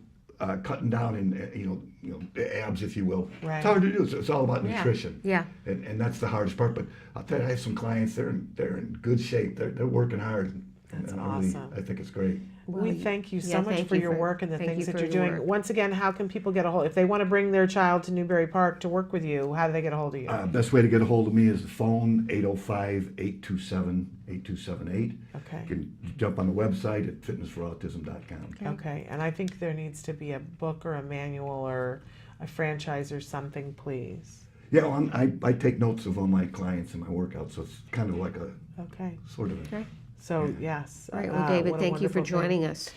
cutting down in you know the abs, if you will, it's hard to do. It's all about nutrition. And that's the hardest part. But I'll tell you, I have some clients. They're in good shape. They're working hard. That's awesome. I think it's great. We thank you so much for your work and the things that you're doing. Once again, how can people get a hold? If they want to bring their child to Newbury Park to work with you, how do they get a hold of you? Best way to get a hold of me is the phone, 805-827-8278. Okay. You can jump on the website at fitnessforautism.com. Okay, and I think there needs to be a book or a manual or a franchise or something, please. Yeah, well, I take notes of all my clients and my workouts, so it's kind of like a sort of a... So yes. All right. Well, David, thank you for joining us.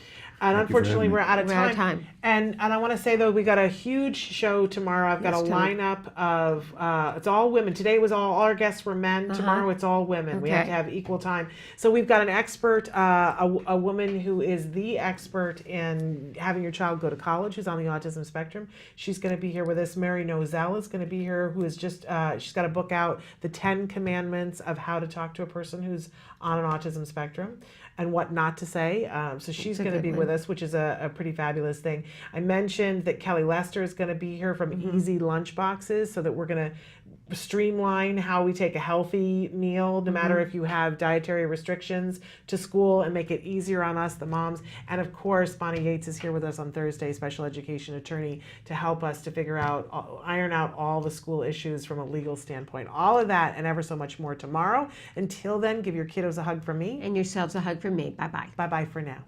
And unfortunately, we're out of We're time. And I want to say though, we got a huge show tomorrow. I've got a lineup of it's all women. Today was all our guests were men. Tomorrow it's all women. We have to have equal time. So we've got an expert, a woman who is the expert in having your child go to college, who's on the autism spectrum. She's going to be here with us. Mary Nozell is going to be here, who is just she's got a book out, The 10 Commandments of How to Talk to a Person Who's on an Autism Spectrum and what not to say. So she's going to be with us, which is a pretty fabulous thing. I mentioned that Kelly Lester is going to be here from Easy Lunchboxes, so that we're going to streamline how we take a healthy meal, no matter if you have dietary restrictions, to school, and make it easier on us, the moms. And of course, Bonnie Yates is here with us on Thursday, special education attorney, to help us to figure out, iron out all the school issues from a legal standpoint. All of that and ever so much more tomorrow. Until then, give your kiddos a hug from me. And yourselves a hug from me. Bye-bye. Bye-bye for now.